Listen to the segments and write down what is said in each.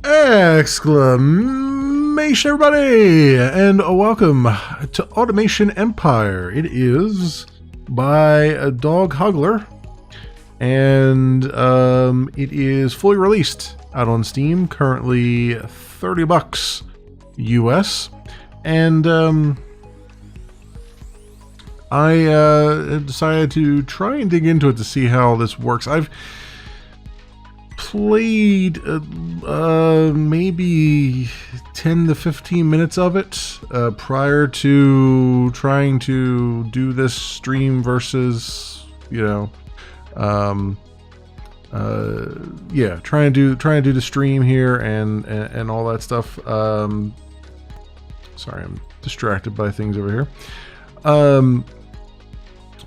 Exclamation, everybody, and welcome to Automation Empire. It is by a Dog Huggler, and it is fully released out on Steam, currently $30 US, and I decided to try and dig into it to see how this works. I've played maybe 10 to 15 minutes of it prior to trying to do this stream versus, yeah, trying to do the stream here and all that stuff. Sorry, I'm distracted by things over here.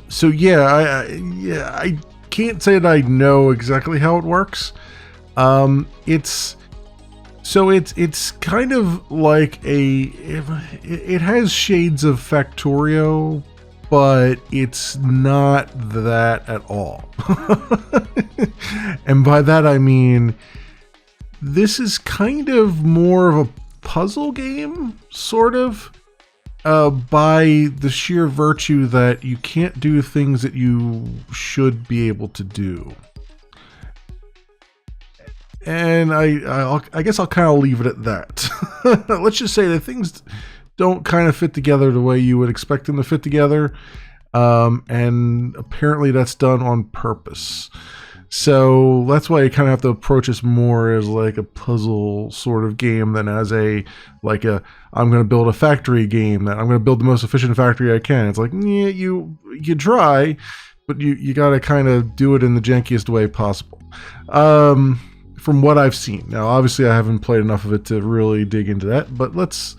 So yeah, I can't say that I know exactly how it works. It's kind of like it has shades of Factorio, but it's not that at all. And by that I mean this is kind of more of a puzzle game, sort of, by the sheer virtue that you can't do things that you should be able to do. And I guess I'll kind of leave it at that. Let's just say that things don't kind of fit together the way you would expect them to fit together. And apparently that's done on purpose. So that's why you kind of have to approach this more as like a puzzle sort of game than as I'm going to build a factory game, that I'm going to build the most efficient factory I can. It's like, yeah, you try, but you got to kind of do it in the jankiest way possible. From what I've seen. Now, obviously, I haven't played enough of it to really dig into that, but let's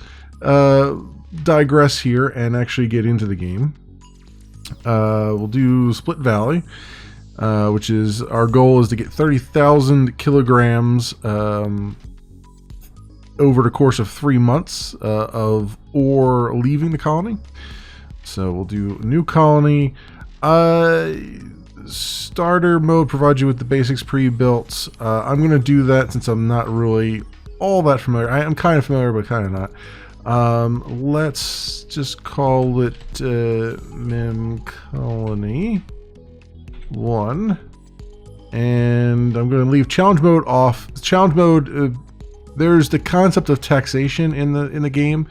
digress here and actually get into the game. We'll do Split Valley, which is, our goal is to get 30,000 kilograms over the course of 3 months of ore leaving the colony. So we'll do new colony. Starter mode provides you with the basics pre-built. I'm going to do that since I'm not really all that familiar. I'm kind of familiar, but kind of not. Let's just call it Mem Colony 1. And I'm going to leave challenge mode off. Challenge mode, there's the concept of taxation in the game.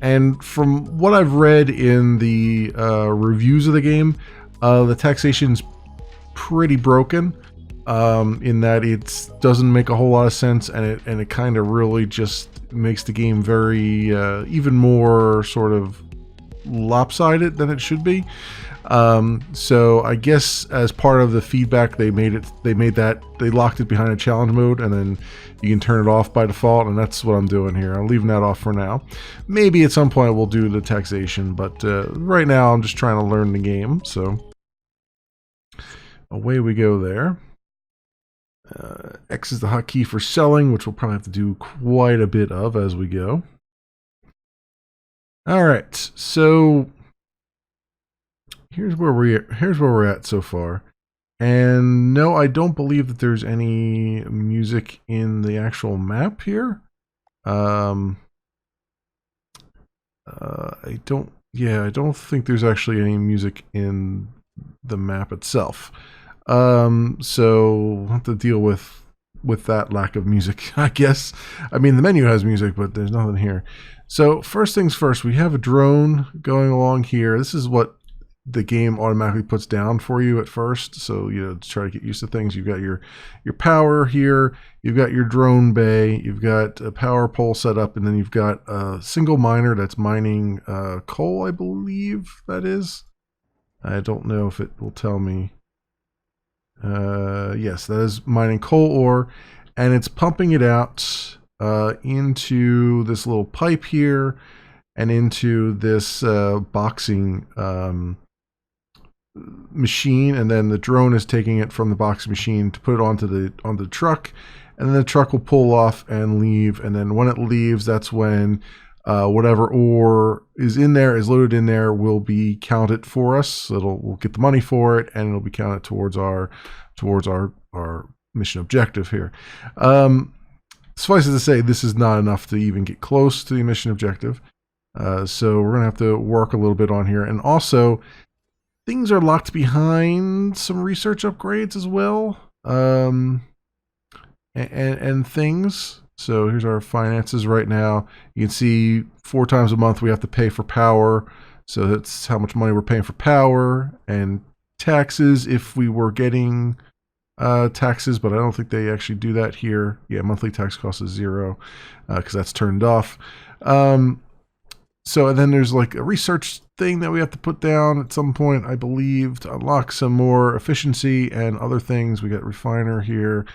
And from what I've read in the reviews of the game, the taxation's pretty broken, in that it doesn't make a whole lot of sense, and it kind of really just makes the game very even more sort of lopsided than it should be. So I guess as part of the feedback, they locked it behind a challenge mode, and then you can turn it off by default, and that's what I'm doing here. I'm leaving that off for now. Maybe at some point we'll do the taxation, but right now I'm just trying to learn the game. So away we go there. X is the hotkey for selling, which we'll probably have to do quite a bit of as we go. All right, so here's where we're at so far. And no, I don't believe that there's any music in the actual map here. I don't think there's actually any music in the map itself. So we'll have to deal with that lack of music, I guess. I mean, the menu has music, but there's nothing here. So first things first, we have a drone going along here. This is what the game automatically puts down for you at first. So, to try to get used to things. You've got your power here. You've got your drone bay. You've got a power pole set up, and then you've got a single miner that's mining coal, I believe that is. I don't know if it will tell me. Yes, that is mining coal ore, and it's pumping it out into this little pipe here and into this boxing machine, and then the drone is taking it from the boxing machine to put it onto the truck, and then the truck will pull off and leave. And then when it leaves, that's when whatever ore is loaded in there will be counted for us. So we'll get the money for it, and it'll be counted towards our mission objective here. suffice it to say, this is not enough to even get close to the mission objective. So we're going to have to work a little bit on here. And also, things are locked behind some research upgrades as well. And things. So here's our finances right now. You can see 4 times a month we have to pay for power. So that's how much money we're paying for power and taxes if we were getting taxes, but I don't think they actually do that here. Yeah, monthly tax cost is 0 because that's turned off. So and then there's like a research thing that we have to put down at some point, I believe, to unlock some more efficiency and other things. We got refiner here,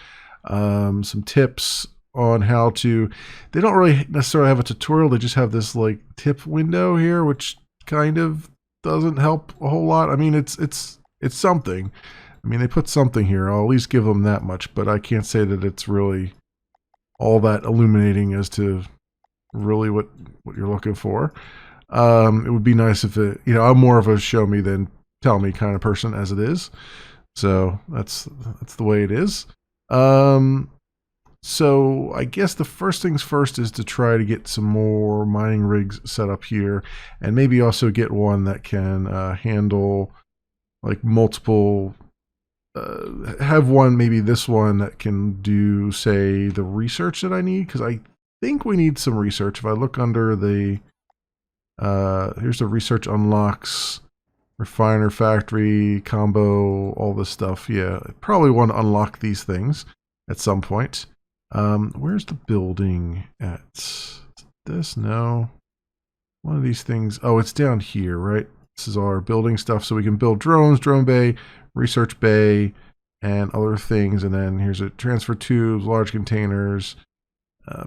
some tips on how to. They don't really necessarily have a tutorial. They just have this like tip window here, which kind of doesn't help a whole lot. I mean, it's something. I mean, they put something here. I'll at least give them that much, but I can't say that it's really all that illuminating as to really what you're looking for. It would be nice if it, I'm more of a show me than tell me kind of person as it is. So that's the way it is. So I guess the first things first is to try to get some more mining rigs set up here, and maybe also get one that can handle like multiple. Have one, maybe this one that can do, say, the research that I need, because I think we need some research. If I look under the, here's the research unlocks, refiner, factory, combo, all this stuff. Yeah, I probably want to unlock these things at some point. Where's the building at? This? No. One of these things. Oh, it's down here, right? This is all our building stuff, so we can build drones, drone bay, research bay, and other things. And then here's a transfer tubes, large containers,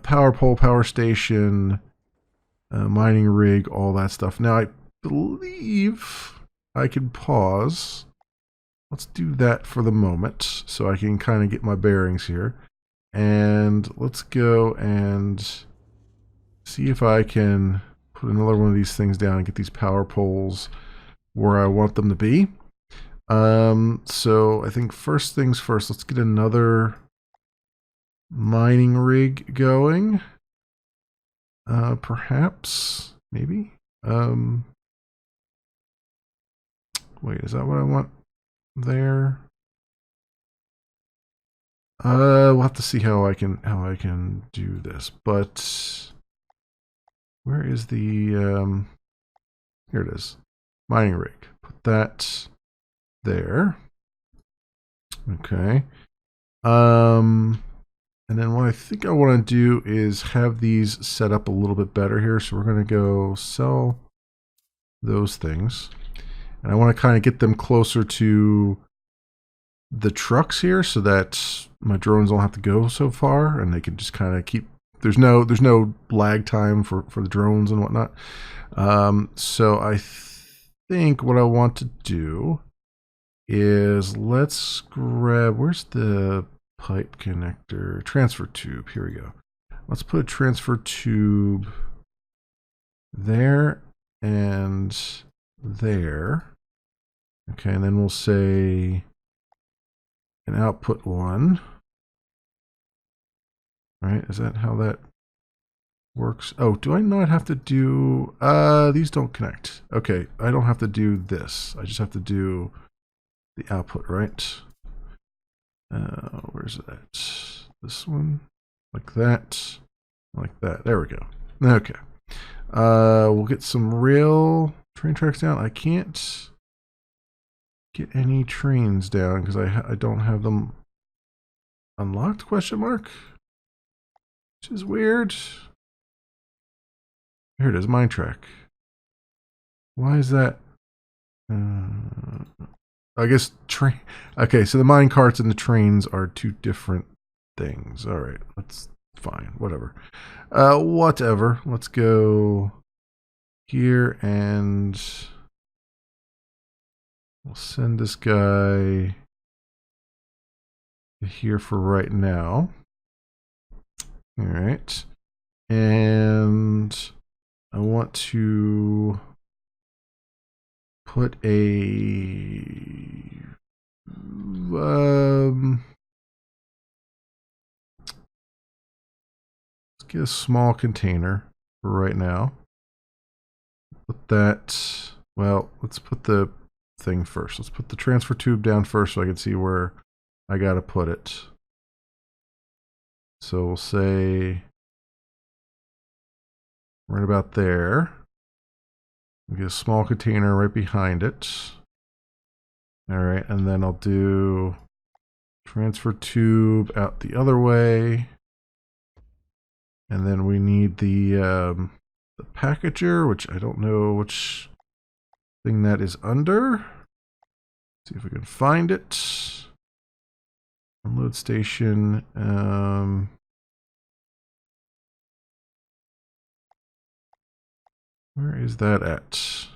power pole, power station, mining rig, all that stuff. Now I believe I can pause. Let's do that for the moment so I can kind of get my bearings here. And let's go and see if I can put another one of these things down and get these power poles where I want them to be. So I think first things first, let's get another mining rig going. Perhaps, maybe. Wait, is that what I want there? We'll have to see how I can do this. But where is the here it is. Mining rig. Put that there. Okay. And then what I think I want to do is have these set up a little bit better here. So we're going to go sell those things. And I want to kind of get them closer to the trucks here so that my drones don't have to go so far and they can just kind of keep, there's no lag time for the drones and whatnot. So I think what I want to do is let's grab, where's the pipe connector? Transfer tube, here we go. Let's put a transfer tube there and there. Okay, and then we'll say an output one. Right, is that how that works? Oh, do I not have to do, these don't connect. Okay, I don't have to do this. I just have to do the output, right? Where's that? This one? Like that. Like that. There we go. Okay. We'll get some rail train tracks down. I can't get any trains down because I don't have them unlocked, question mark? Which is weird. Here it is, mine track. Why is that? I guess train. Okay, so the mine carts and the trains are two different things. All right, that's fine. Whatever. Whatever. Let's go here and we'll send this guy here for right now. All right, and I want to put a Let's get a small container for right now. Put that, well, let's put the thing first. Let's put the transfer tube down first so I can see where I got to put it. So we'll say right about there. We'll get a small container right behind it. All right, and then I'll do transfer tube out the other way. And then we need the packager, which I don't know which thing that is under. See if we can find it. Unload station. Where is that at?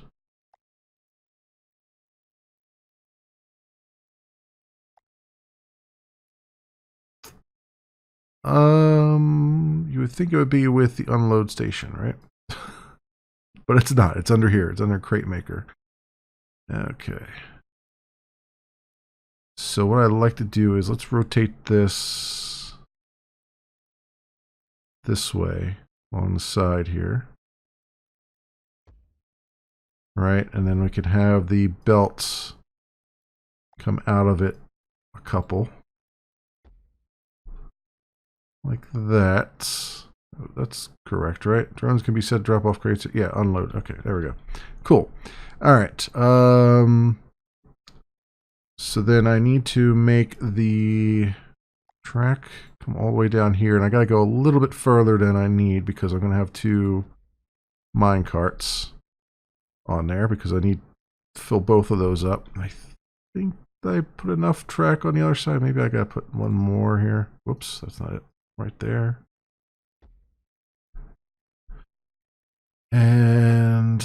You would think it would be with the unload station, right? But it's not. It's under here. It's under crate maker. Okay. So what I'd like to do is let's rotate this way on the side here. Right, and then we could have the belts come out of it a couple. Like that. Oh, that's correct, right? Drones can be set to drop off crates. Yeah, unload. Okay, there we go. Cool. All right. So then I need to make the track come all the way down here, and I got to go a little bit further than I need because I'm going to have 2 mine carts on there because I need to fill both of those up. I think I put enough track on the other side. Maybe I got to put one more here. Whoops, that's not it. Right there. And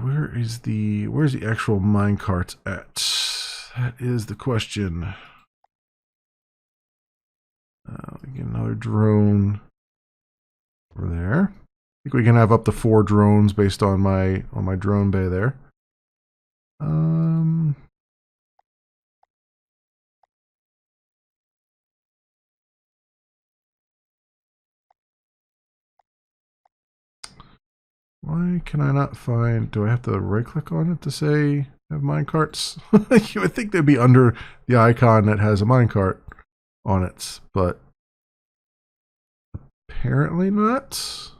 where's the actual mine carts at? That is the question. Get another drone over there. I think we can have up to 4 drones based on my drone bay there. Why can I not find... Do I have to right-click on it to say have minecarts? You would think they'd be under the icon that has a minecart on it, but apparently not.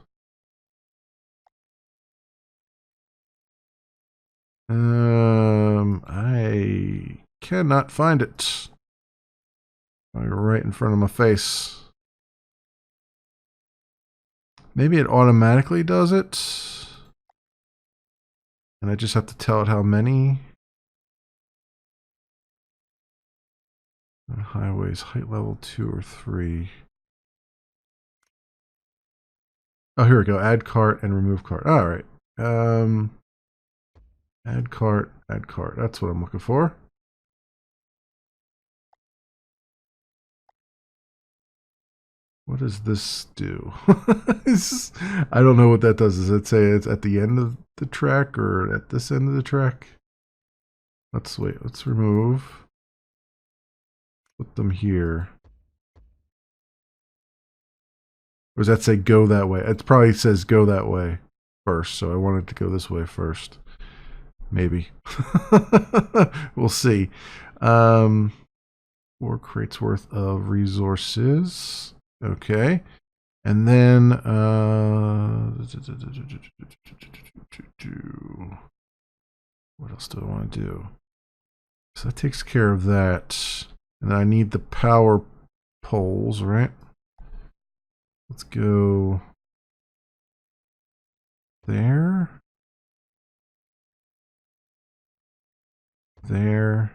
I cannot find it. Right in front of my face. Maybe it automatically does it. And I just have to tell it how many. Highways, height level 2 or 3. Oh, here we go. Add cart and remove cart. All right. Add cart, add cart. That's what I'm looking for. What does this do? I don't know what that does. Does it say it's at the end of the track or at this end of the track? Let's wait. Let's remove. Put them here. Or does that say go that way? It probably says go that way first, so I wanted to go this way first. Maybe. We'll see. 4 crates worth of resources. Okay. And then what else do I want to do? So that takes care of that. And I need the power poles, right? Let's go there. There.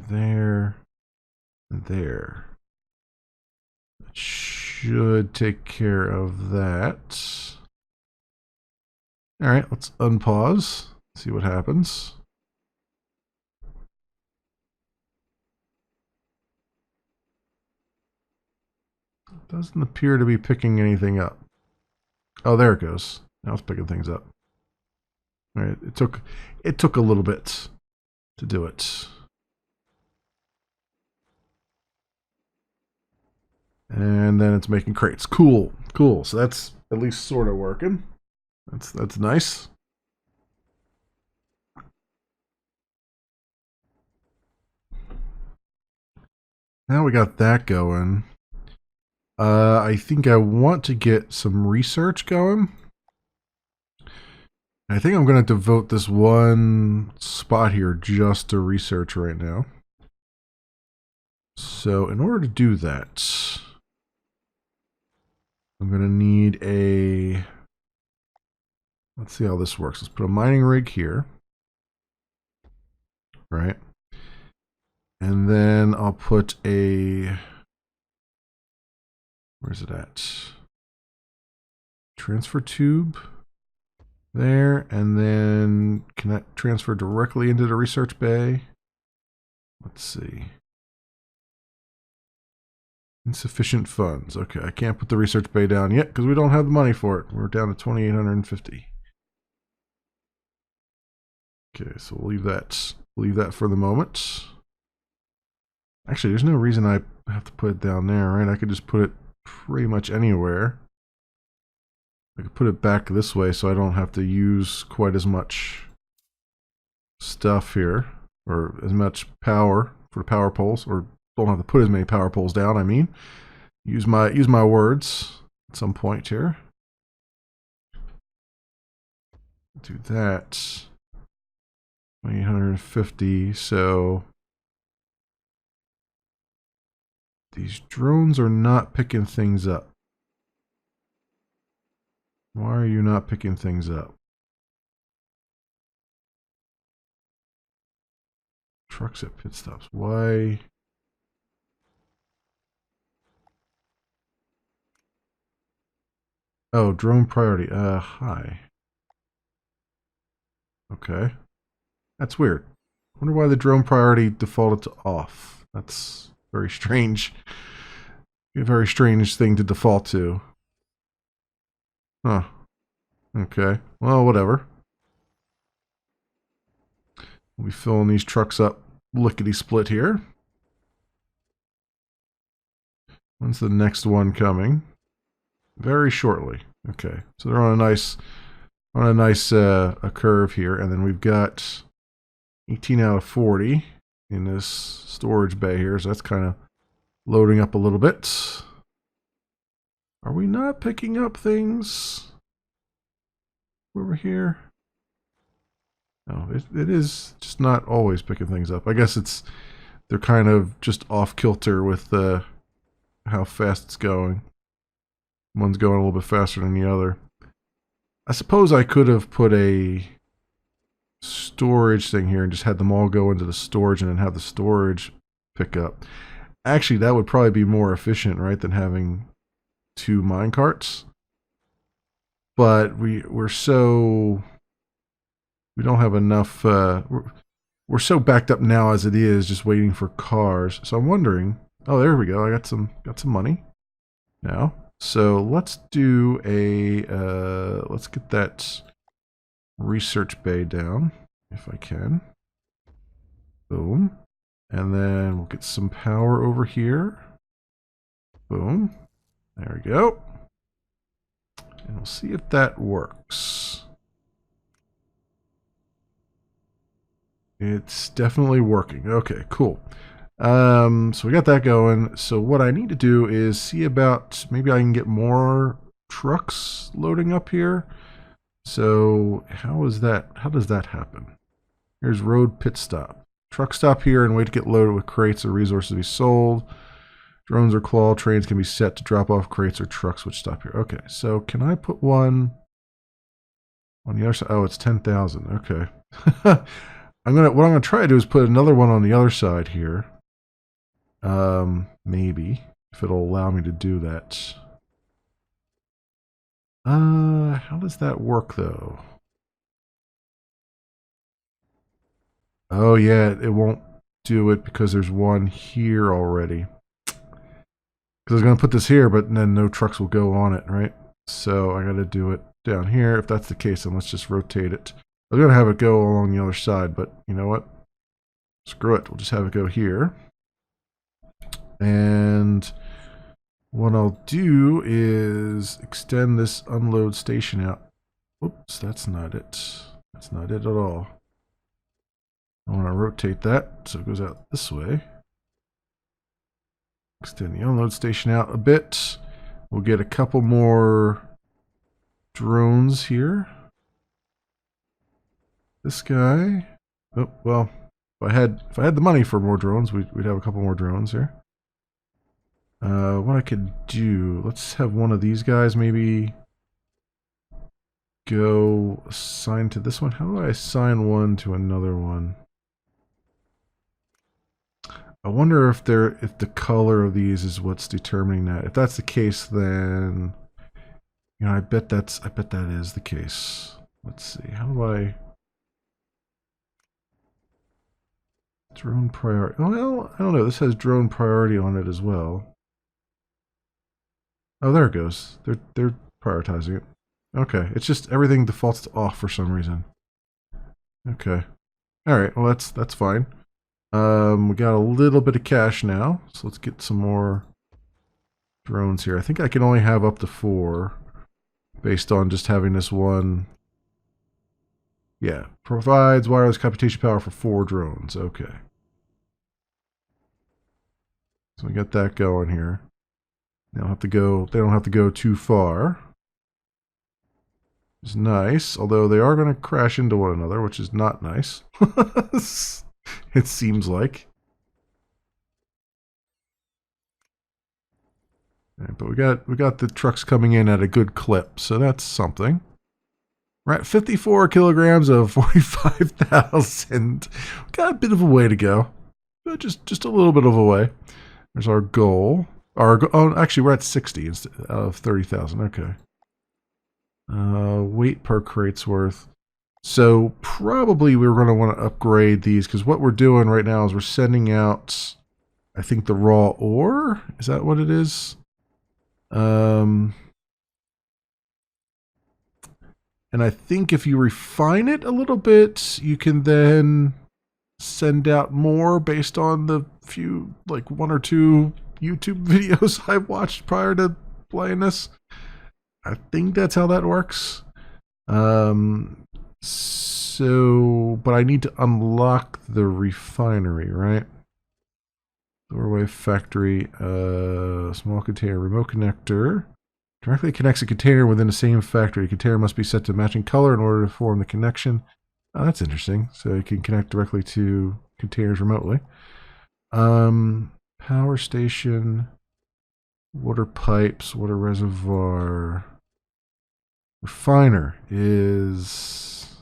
There. And there. That should take care of that. All right, let's unpause. See what happens. It doesn't appear to be picking anything up. Oh, there it goes. Now it's picking things up. All right, it took a little bit to do it. And then it's making crates. Cool, cool. So that's at least sort of working. That's nice. Now we got that going. I think I want to get some research going. I think I'm going to devote this one spot here just to research right now. So in order to do that, I'm going to need a... Let's see how this works. Let's put a mining rig here. Right. And then I'll put a... Where's it at? Transfer tube there, and then can that transfer directly into the research bay? Let's see. Insufficient funds. Okay, I can't put the research bay down yet because we don't have the money for it. We're down to 2,850. Okay, so we'll leave that. Leave that for the moment. Actually, there's no reason I have to put it down there, right? I could just put it pretty much anywhere. I could put it back this way so I don't have to use quite as much stuff here, or as much power for the power poles, or don't have to put as many power poles down. I mean, use my words at some point here. Do that. 850. So these drones are not picking things up. Why are you not picking things up? Trucks at pit stops. Why? Oh, drone priority. Hi. Okay. That's weird. I wonder why the drone priority defaulted to off. That's very strange. A very strange thing to default to. Huh. Okay. Well, whatever. We'll be filling these trucks up lickety-split here. When's the next one coming? Very shortly. Okay. So they're on a nice a curve here, and then we've got 18 out of 40 in this storage bay here, so that's kind of loading up a little bit. Are we not picking up things over here? No, it is just not always picking things up. I guess they're kind of just off kilter with how fast it's going. One's going a little bit faster than the other. I suppose I could have put a storage thing here and just had them all go into the storage and then have the storage pick up. Actually, that would probably be more efficient, right, than having two mine carts. But we don't have enough. We're so backed up now as it is, just waiting for cars. So I'm wondering. Oh, there we go. I got some money now. So let's do let's get that research bay down if I can. Boom. And then we'll get some power over here. Boom. There we go. And we'll see if that works. It's definitely working. Okay, cool. So we got that going. So what I need to do is see about maybe I can get more trucks loading up here. So how does that happen? Here's road pit stop. Truck stop here and wait to get loaded with crates or resources to be sold. Drones or claw trains can be set to drop off crates or trucks which stop here. Okay, so can I put one on the other side? Oh, it's 10,000. Okay. what I'm gonna try to do is put another one on the other side here. Maybe if it'll allow me to do that. How does that work though? Oh yeah, it won't do it because there's one here already. Because I was gonna put this here, but then no trucks will go on it, right? So I gotta do it down here. If that's the case, then let's just rotate it. I was gonna have it go along the other side, but you know what? Screw it. We'll just have it go here. And what I'll do is extend this unload station out. Oops, that's not it. That's not it at all. I want to rotate that so it goes out this way. Extend the unload station out a bit. We'll get a couple more drones here. This guy. Oh, well, if I had the money for more drones, we'd have a couple more drones here. What I could do, let's have one of these guys maybe go assign to this one. How do I assign one to another one? I wonder if the color of these is what's determining that. If that's the case, then I bet that is the case. Let's see. How do I drone priority? Well, I don't know. This has drone priority on it as well. Oh, there it goes. They're prioritizing it. Okay, it's just everything defaults to off for some reason. Okay. All right. Well, that's fine. We got a little bit of cash now, so let's get some more drones here. I think I can only have up to 4 based on just having this one. Yeah, provides wireless computation power for 4 drones. Okay. So we got that going here. They don't have to go too far. It's nice, although they are going to crash into one another, which is not nice. It seems like. Right, but we got the trucks coming in at a good clip, so that's something. We're at 54 kilograms of 45,000. Got a bit of a way to go, but just a little bit of a way. There's our goal. Oh, actually, we're at 60 instead of 30,000. Okay. Weight per crate's worth. So probably we're going to want to upgrade these because what we're doing right now is we're sending out, I think, the raw ore. Is that what it is? And I think if you refine it a little bit, you can then send out more based on the few, like 1 or 2 YouTube videos I watched prior to playing this. I think that's how that works. So, but I need to unlock the refinery, right? Doorway factory, small container, remote connector. Directly connects a container within the same factory. The container must be set to matching color in order to form the connection. Oh, that's interesting. So you can connect directly to containers remotely. Power station, water pipes, water reservoir. Refiner is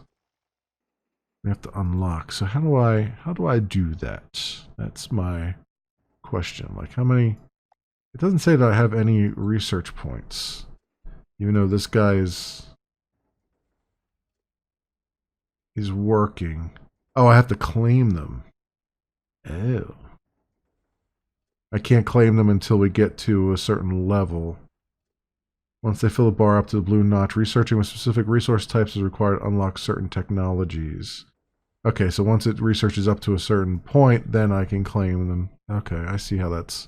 we have to unlock. So how do I do that? That's my question. Like how many? It doesn't say that I have any research points, even though this guy is working. Oh, I have to claim them. Oh. I can't claim them until we get to a certain level. Once they fill the bar up to the blue notch, researching with specific resource types is required to unlock certain technologies. Okay, so once it researches up to a certain point, then I can claim them. Okay, I see how that's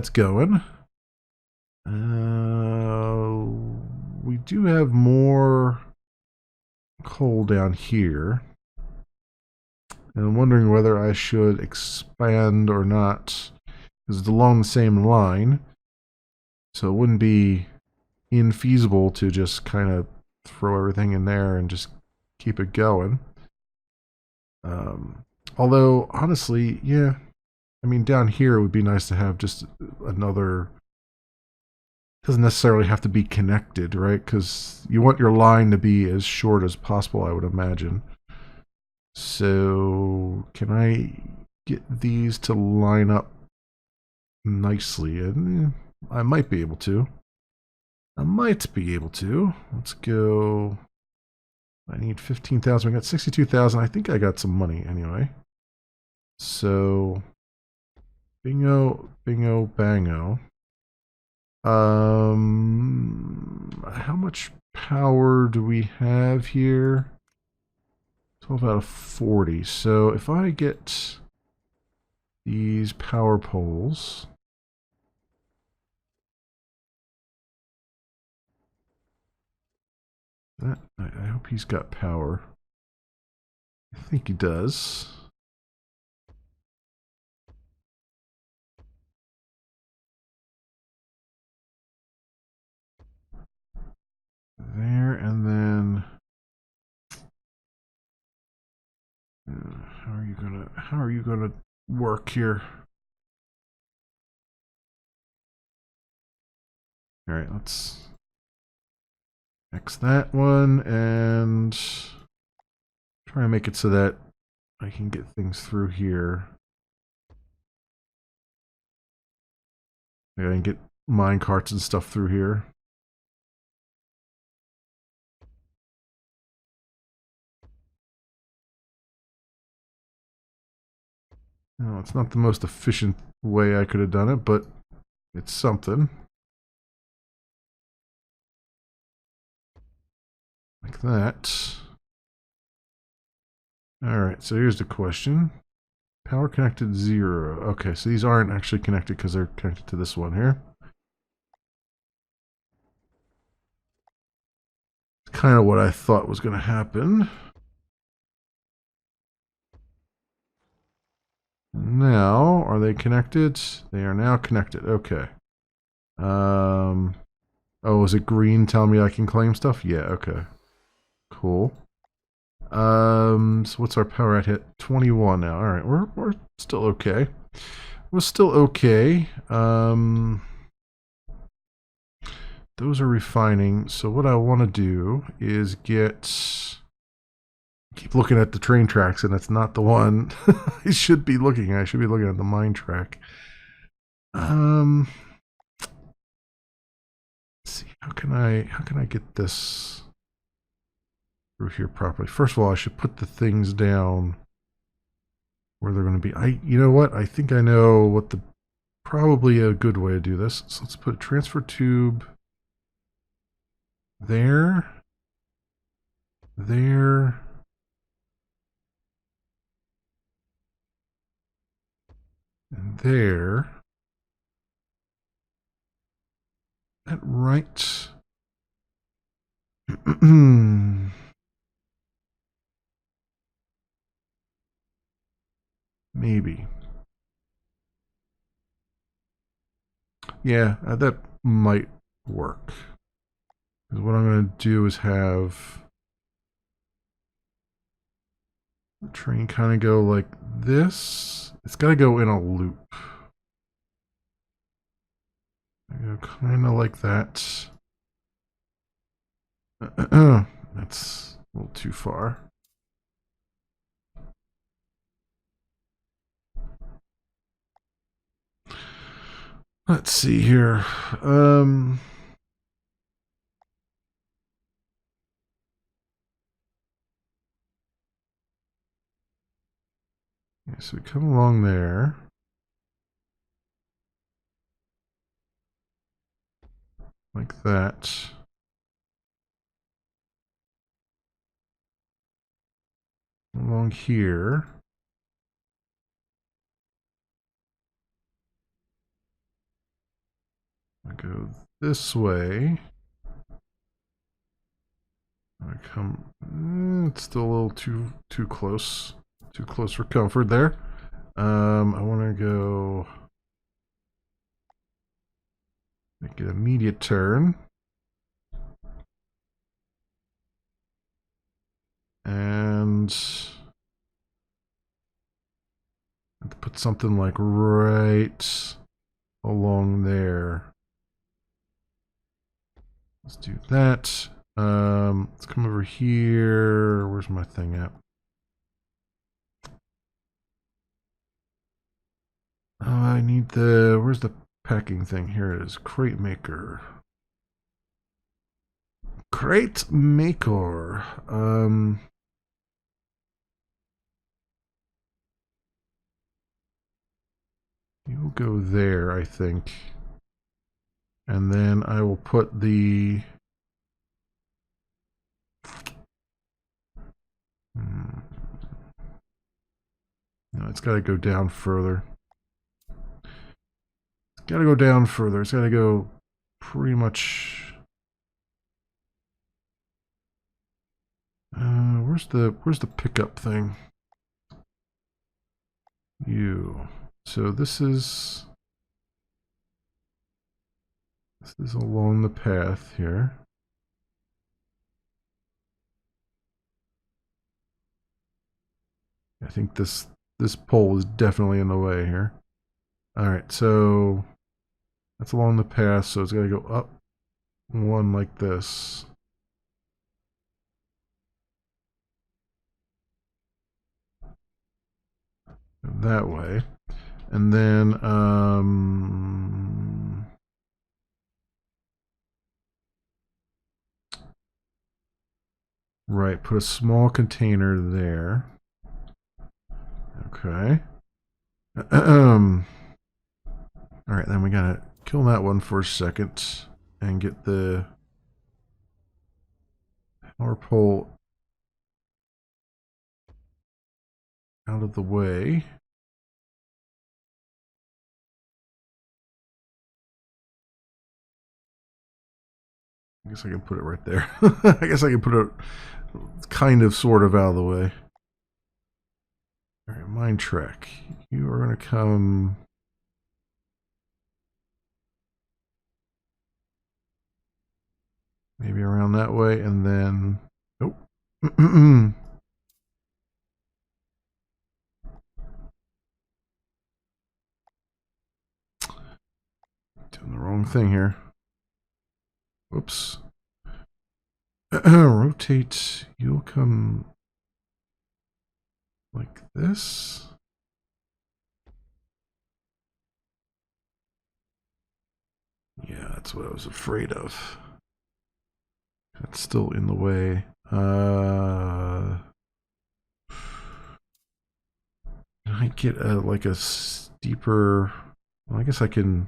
going. We do have more coal down here. And I'm wondering whether I should expand or not. Because it's along the same line. So it wouldn't be infeasible to just kind of throw everything in there and just keep it going. Although, honestly, yeah. I mean, down here it would be nice to have just another... It doesn't necessarily have to be connected, right? Because you want your line to be as short as possible, I would imagine. So, can I get these to line up nicely? And I might be able to. Let's go. I need 15,000. We got 62,000. I think I got some money anyway. So, bingo, bingo, bango. How much power do we have here? 12 out of 40. So if I get these power poles, I hope he's got power. I think he does. There, and then how are you gonna work here? All right, let's X that one and try and make it so that I can get things through here. I can get mine carts and stuff through here. No, it's not the most efficient way I could have done it, but it's something. Like that. Alright, so here's the question. Power connected 0. Okay, so these aren't actually connected because they're connected to this one here. It's kind of what I thought was going to happen. Now, are they connected? They are now connected. Okay. Oh, is it green telling me I can claim stuff? Yeah, okay. Cool. So what's our power at hit? 21 now. All right, we're still okay. We're still okay. Those are refining. So what I want to do is keep looking at the train tracks, and it's not the one I should be looking at. I should be looking at the mine track. Let's see. How can I get this through here properly? First of all, I should put the things down where they're going to be. You know what? I think I know what probably a good way to do this. So let's put a transfer tube there, there, and there. That right? Maybe. Yeah, that might work. Because what I'm going to do is have the train kind of go like this. It's got to go in a loop. Go kind of like that. That's a little too far. Let's see here. So we come along there. Like that. Along here. I go this way. I come. It's still a little too close. Too close for comfort there. I want to go. Make it immediate turn. And put something like right along there. Let's do that. Let's come over here. Where's my thing at? I need where's the packing thing? Here it is. Crate maker. Crate maker. You'll go there, I think. And then I will put the... No, it's got to go down further. It's got to go down further. It's got to go pretty much... where's the pickup thing? So this is along the path here. I think this pole is definitely in the way here. All right, so that's along the path, so it's got to go up one like this. That way. And then right, put a small container there. Okay. All right, then we gotta kill that one for a second and get the power pole out of the way. I guess I can put it right there. I guess I can put it kind of, sort of out of the way. All right, mine track. You are going to come maybe around that way, and then oh, doing the wrong thing here. Whoops. Rotate. You'll come like this. Yeah, that's what I was afraid of. That's still in the way. Can I get like a steeper? Well, I guess I can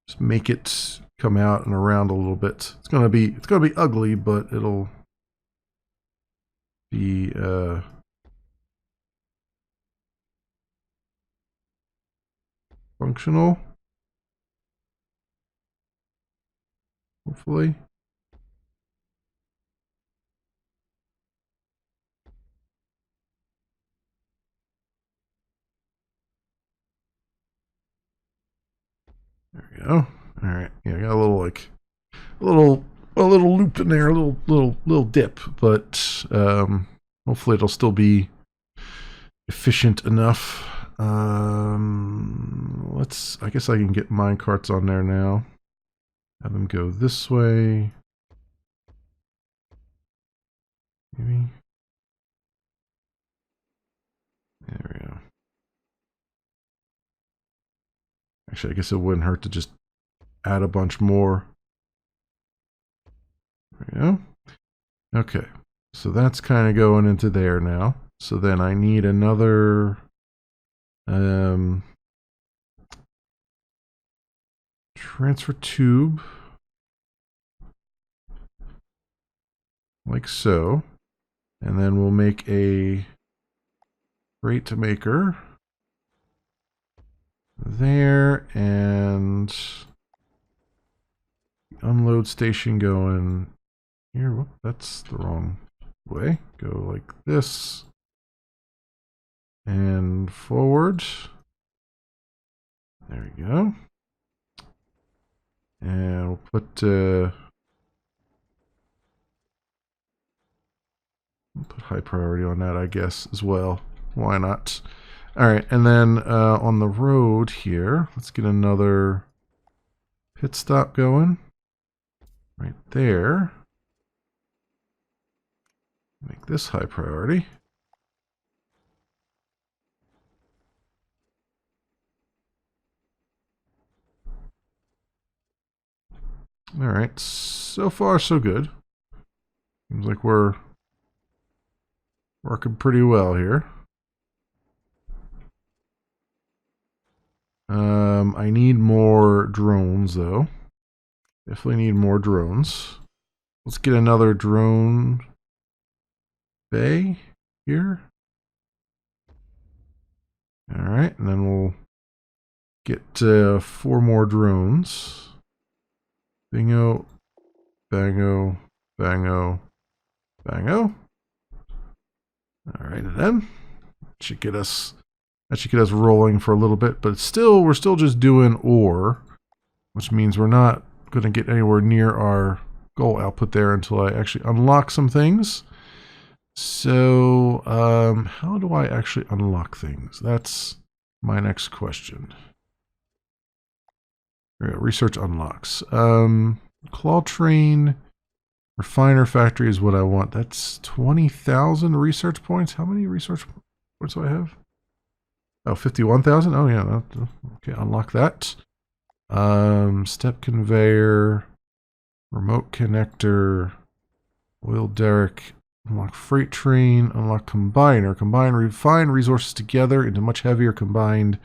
just make it come out and around a little bit. It's gonna be ugly, but it'll be functional. Hopefully. There we go. All right. Yeah, I got a little loop in there, a little dip, but hopefully it'll still be efficient enough. I guess I can get mine carts on there now. Have them go this way. Maybe. There we go. Actually, I guess it wouldn't hurt to just add a bunch more. There we go. Okay. So that's kind of going into there now. So then I need another transfer tube. Like so. And then we'll make a crate maker there, and unload station going here. Whoop, that's the wrong way. Go like this and forward. There we go. And we'll put high priority on that, I guess, as well. Why not? All right, and then on the road here, let's get another pit stop going right there. Make this high priority. All right, so far so good. Seems like we're working pretty well here. I need more drones, though. Definitely need more drones. Let's get another drone bay here. All right, and then we'll get 4 more drones. Bingo, bango, bango, Bango. All right, and then that should get us rolling for a little bit, but still, we're still just doing ore, which means we're not going to get anywhere near our goal output there until I actually unlock some things. So, how do I actually unlock things? That's my next question. Research unlocks. Claw train, refiner factory is what I want. That's 20,000 research points. How many research points do I have? Oh, 51,000? Oh, yeah. Okay, unlock that. Step conveyor, remote connector, oil derrick, unlock freight train, unlock combiner. Combine, refine resources together into much heavier combined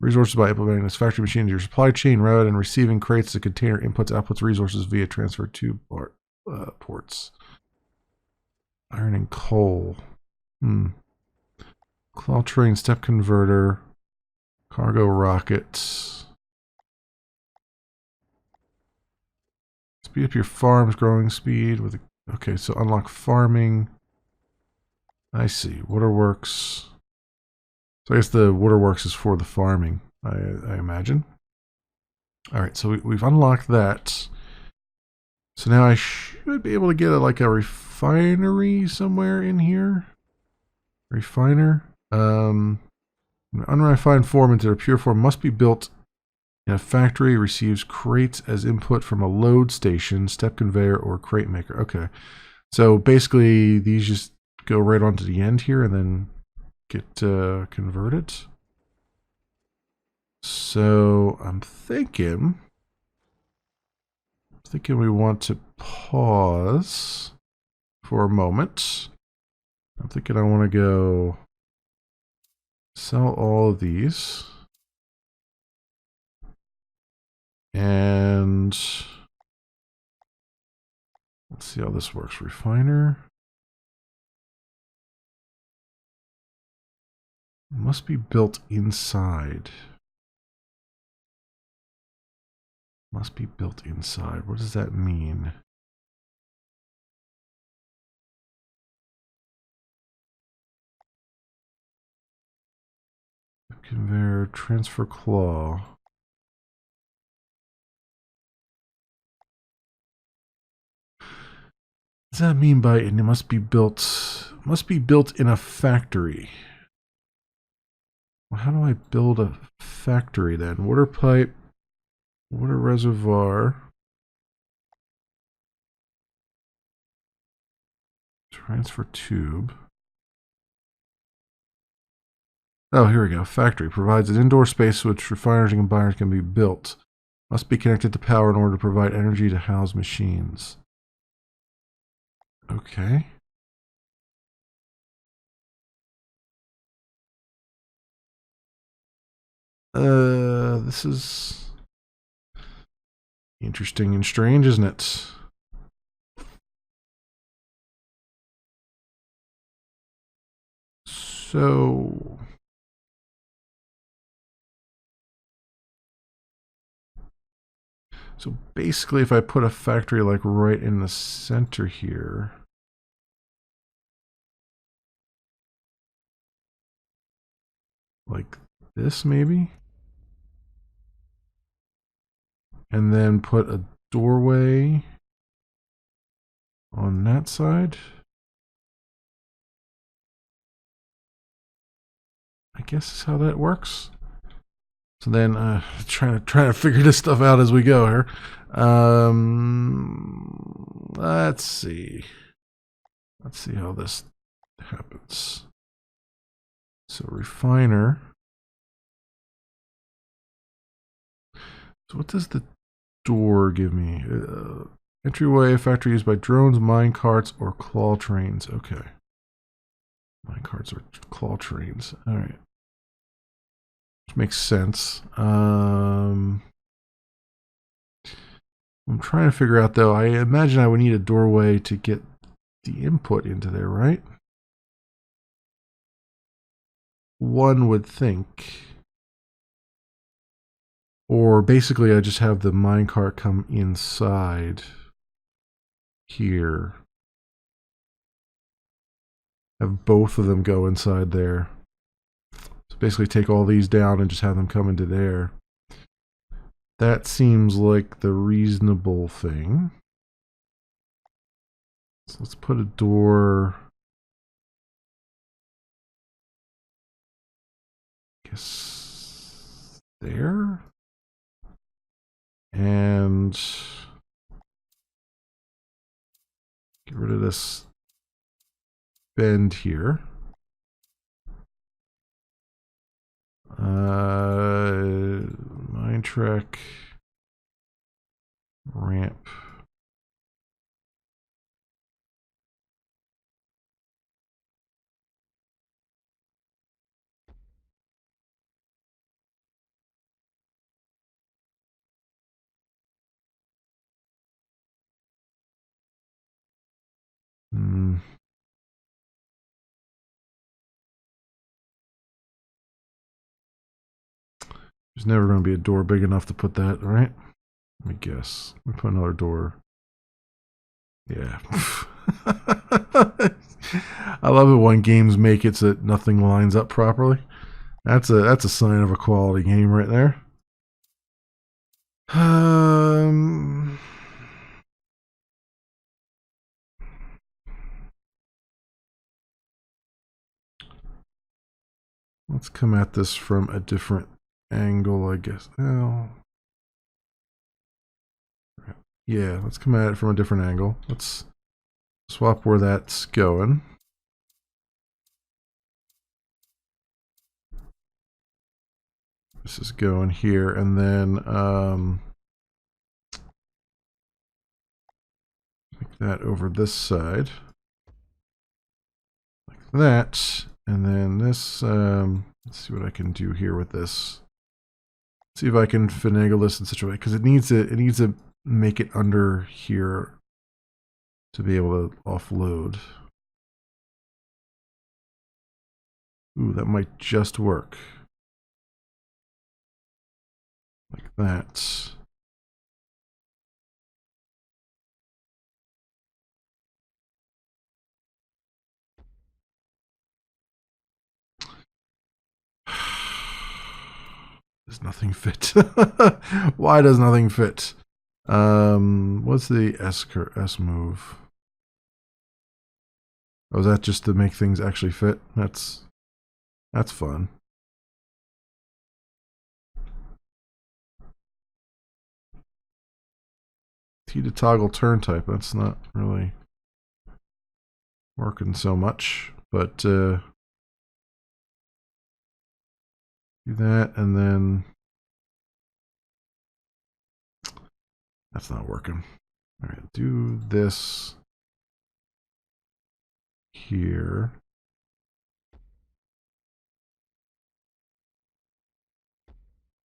resources by implementing this factory machine into your supply chain, rather than receiving crates to container inputs, outputs, resources via transfer tube ports. Iron and coal. Claw train, step converter, cargo rockets. Speed up your farm's growing speed with okay, so unlock farming. I see. Waterworks. So I guess the waterworks is for the farming, I imagine. All right, so we've unlocked that. So now I should be able to get like a refinery somewhere in here. Refiner. Unrefined form into a pure form must be built in a factory. Receives crates as input from a load station, step conveyor, or crate maker. Okay, so basically these just go right on to the end here and then get converted. So I'm thinking we want to pause for a moment. I'm thinking I want to go sell all of these. And let's see how this works. Refiner. Must be built inside. Must be built inside. What does that mean? Conveyor, transfer claw. What does that mean by it must be built in a factory? Well, how do I build a factory then? Water pipe, water reservoir, transfer tube. Oh, here we go. Factory provides an indoor space which refiners and combiners can be built. Must be connected to power in order to provide energy to house machines. Okay. This is interesting and strange, isn't it? So basically if I put a factory like right in the center here, like this maybe, and then put a doorway on that side, I guess is how that works. So then trying to figure this stuff out as we go here. Let's see how this happens. So refiner. So what does the door give me? Entryway, factory used by drones, mine carts, or claw trains. Okay. Mine carts or claw trains. All right. Which makes sense. I'm trying to figure out, though. I imagine I would need a doorway to get the input into there, right? One would think. Or basically I just have the minecart come inside here. Have both of them go inside there. So basically take all these down and just have them come into there. That seems like the reasonable thing. So let's put a door, I guess, there. And get rid of this bend here. Mine track ramp. There's never going to be a door big enough to put that, right? Let me guess. Let me put another door. Yeah. I love it when games make it so that nothing lines up properly. That's a sign of a quality game right there. Let's come at this from a different angle, I guess. Well, yeah, let's come at it from a different angle. Let's swap where that's going. This is going here, and then like that over this side, like that, and then this. Let's see what I can do here with this. See if I can finagle this in such a way, because it needs to make it under here to be able to offload. Ooh, that might just work. Like that. Does nothing fit? Why does nothing fit? What's the S move? Oh, is that just to make things actually fit? That's fun. T to toggle turn type. That's not really working so much, but do that, and then that's not working. All right, do this here.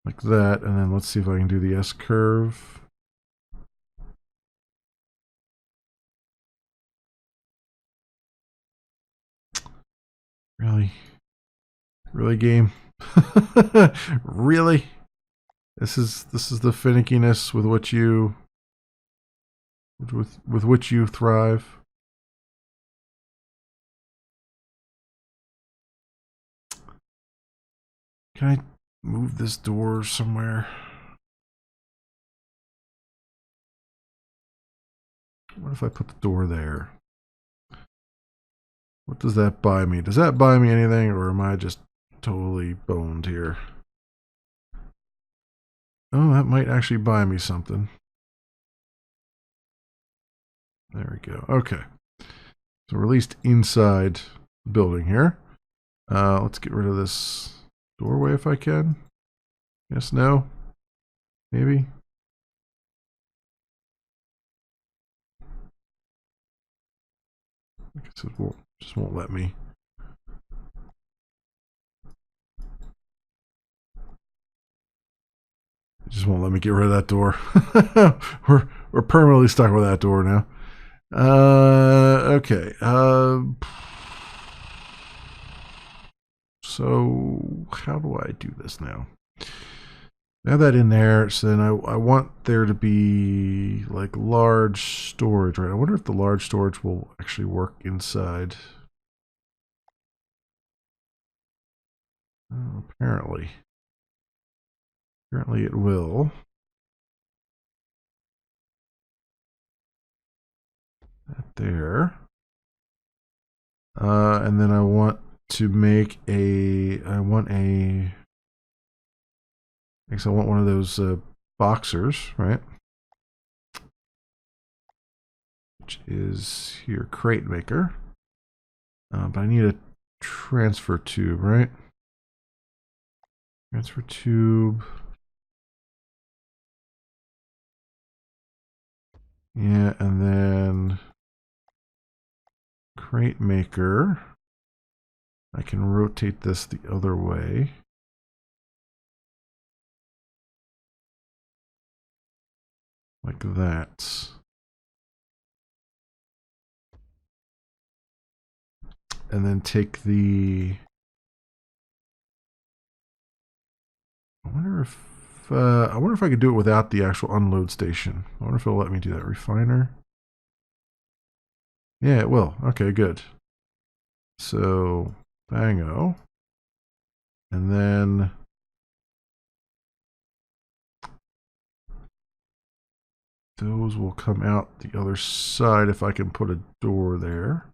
Like that, and then let's see if I can do the S curve. Really? Really, game? Really? This is the finickiness with which you with which you thrive. Can I move this door somewhere? What if I put the door there? What does that buy me? Does that buy me anything, or am I just totally boned here? Oh, that might actually buy me something. There we go. Okay. So we're at least inside the building here. Let's get rid of this doorway if I can. Yes, no? Maybe? I guess it just won't let me. It just won't let me get rid of that door. we're permanently stuck with that door now. Okay. So how do I do this now? Now that in there, so then I want there to be like large storage, right? I wonder if the large storage will actually work inside. Apparently. Apparently it will. That there. And then I want to make I guess I want one of those boxers, right? Which is here, crate maker. But I need a transfer tube, right? Transfer tube. Yeah, and then crate maker. I can rotate this the other way. Like that. And then take the... I wonder if I could do it without the actual unload station. I wonder if it'll let me do that. Refiner. Yeah, it will. Okay, good. So, bango. And then those will come out the other side if I can put a door there,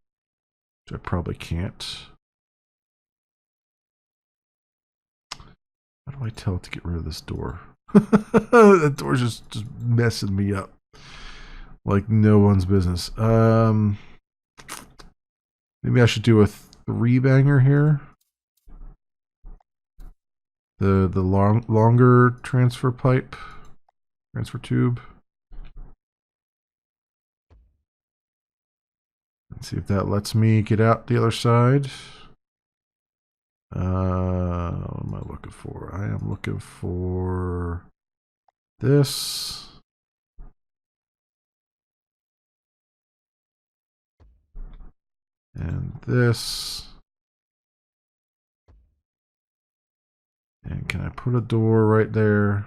which I probably can't. How do I tell it to get rid of this door? That door's just messing me up like no one's business. Maybe I should do a 3-banger here. The longer transfer pipe, transfer tube. Let's see if that lets me get out the other side. What am I looking for? I am looking for this. And this. And can I put a door right there?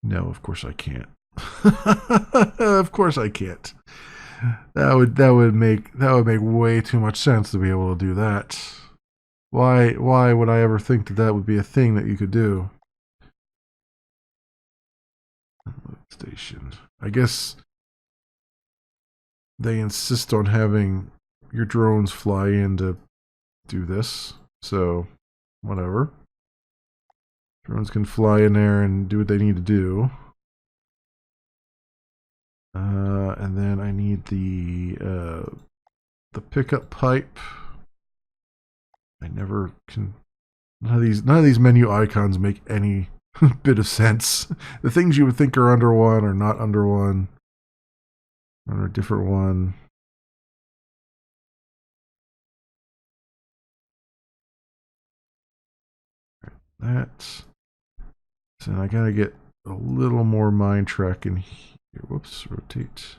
No, of course I can't. Of course I can't. That would make way too much sense to be able to do that. Why would I ever think that that would be a thing that you could do? Station. I guess they insist on having your drones fly in to do this. So, whatever. Drones can fly in there and do what they need to do. And then I need the pickup pipe. I never can. None of these menu icons make any bit of sense. The things you would think are under one are not under one. Under a different one. That. So I gotta get a little more mind track in here. Whoops, rotate.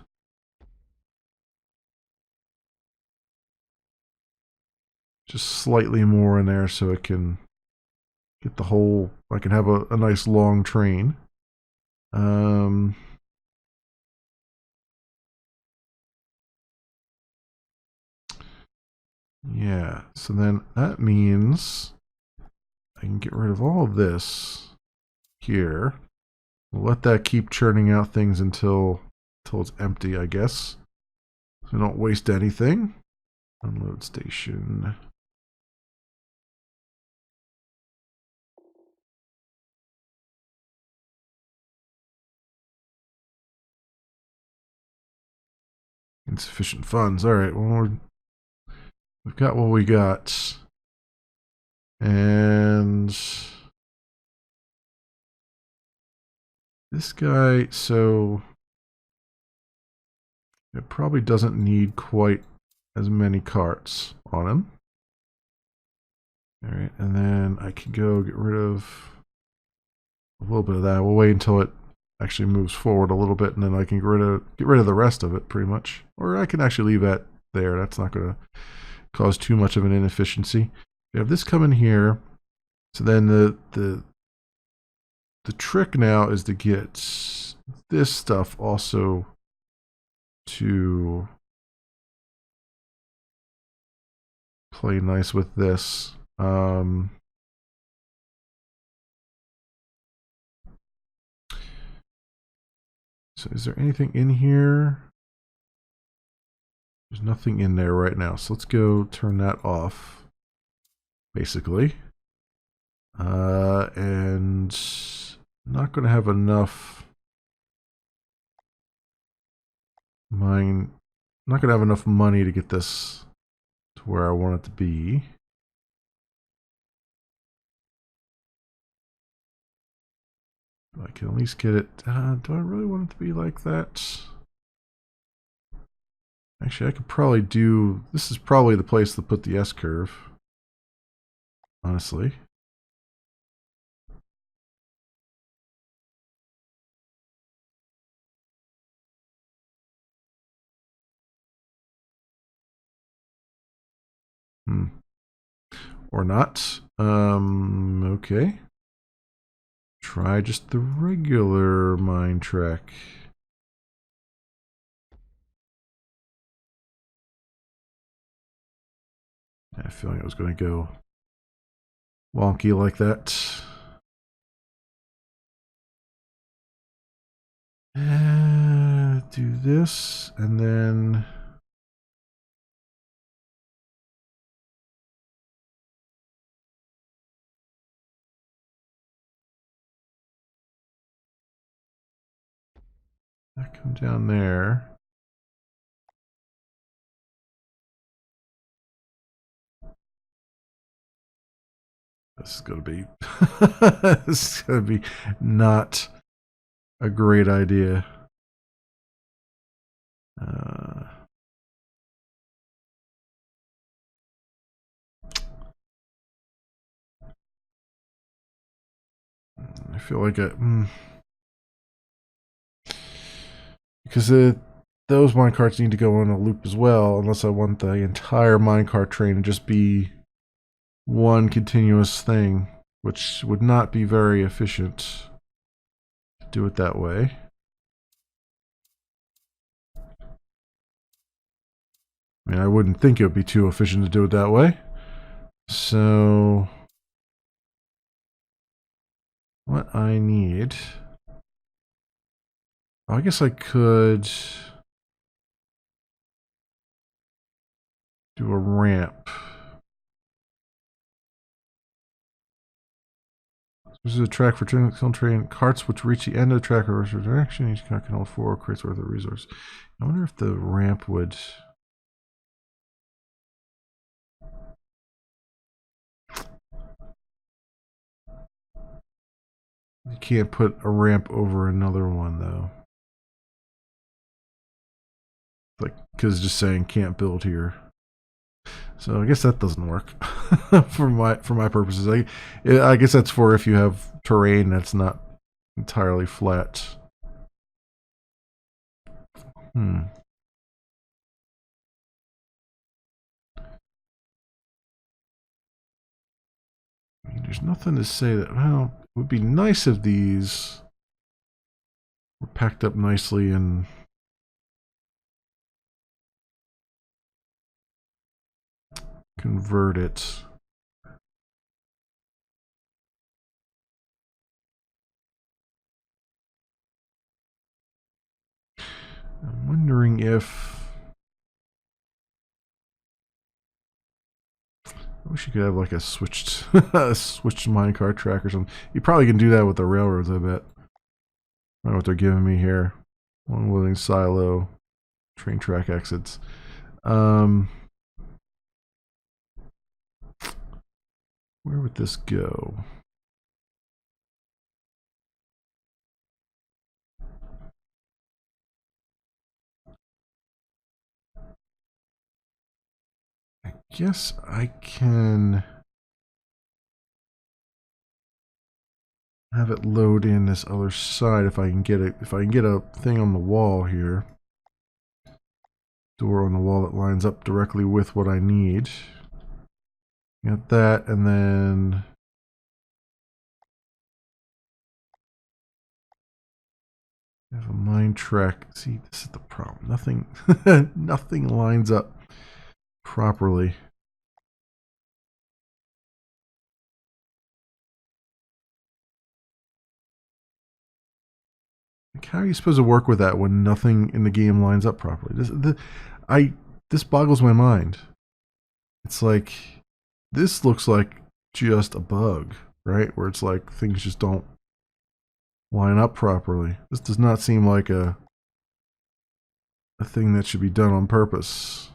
Just slightly more in there so it can get the whole, I can have a nice long train. Yeah, so then that means I can get rid of all of this here. We'll let that keep churning out things until it's empty, I guess. So don't waste anything. Unload station. Insufficient funds. All right, well, we've got what we got. And this guy, so it probably doesn't need quite as many carts on him. All right, and then I can go get rid of a little bit of that. We'll wait until it actually moves forward a little bit, and then I can get rid of the rest of it, pretty much. Or I can actually leave that there. That's not going to cause too much of an inefficiency. We have this coming here. So then the trick now is to get this stuff also to play nice with this. Um, so is there anything in here? There's nothing in there right now. So let's go turn that off, basically. And not going to have enough mine. Not going to have enough money to get this to where I want it to be. I can at least get it. Do I really want it to be like that? Actually, I could probably do. This is probably the place to put the S curve. Honestly. Or not. Okay. Try just the regular mine track. I had a feeling it was going to go wonky like that. Do this, and then that come down there. This is going to be this is going to be not a great idea. I feel like because those minecarts need to go on a loop as well, unless I want the entire minecart train to just be one continuous thing, which would not be very efficient to do it that way. I mean, I wouldn't think it would be too efficient to do it that way. So what I need, I guess I could do a ramp. This is a track for train carts which reach the end of the track or direction. Each cart can hold 4 crates worth of resource. I wonder if the ramp would. You can't put a ramp over another one though. Like, because just saying can't build here. So I guess that doesn't work for my purposes. I guess that's for if you have terrain that's not entirely flat. I mean, there's nothing to say that, well, it would be nice if these were packed up nicely and convert it. I'm wondering if I wish you could have like a switched minecart track or something. You probably can do that with the railroads, I bet. I don't know what they're giving me here. One living silo, train track exits. Where would this go? I guess I can have it load in this other side if I can get it. If I can get a thing on the wall here, door on the wall that lines up directly with what I need. Got that, and then I have a mine track. See, this is the problem. Nothing, nothing lines up properly. Like, how are you supposed to work with that when nothing in the game lines up properly? This boggles my mind. It's like, this looks like just a bug, right? Where it's like things just don't line up properly. This does not seem like a thing that should be done on purpose.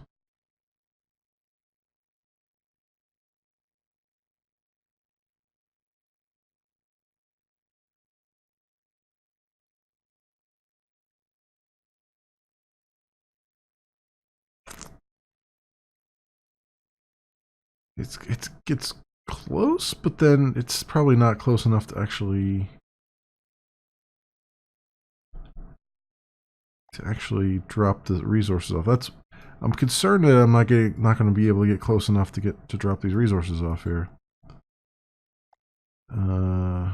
It's close, but then it's probably not close enough to actually drop the resources off. I'm concerned that I'm not going to be able to get close enough to drop these resources off here. Where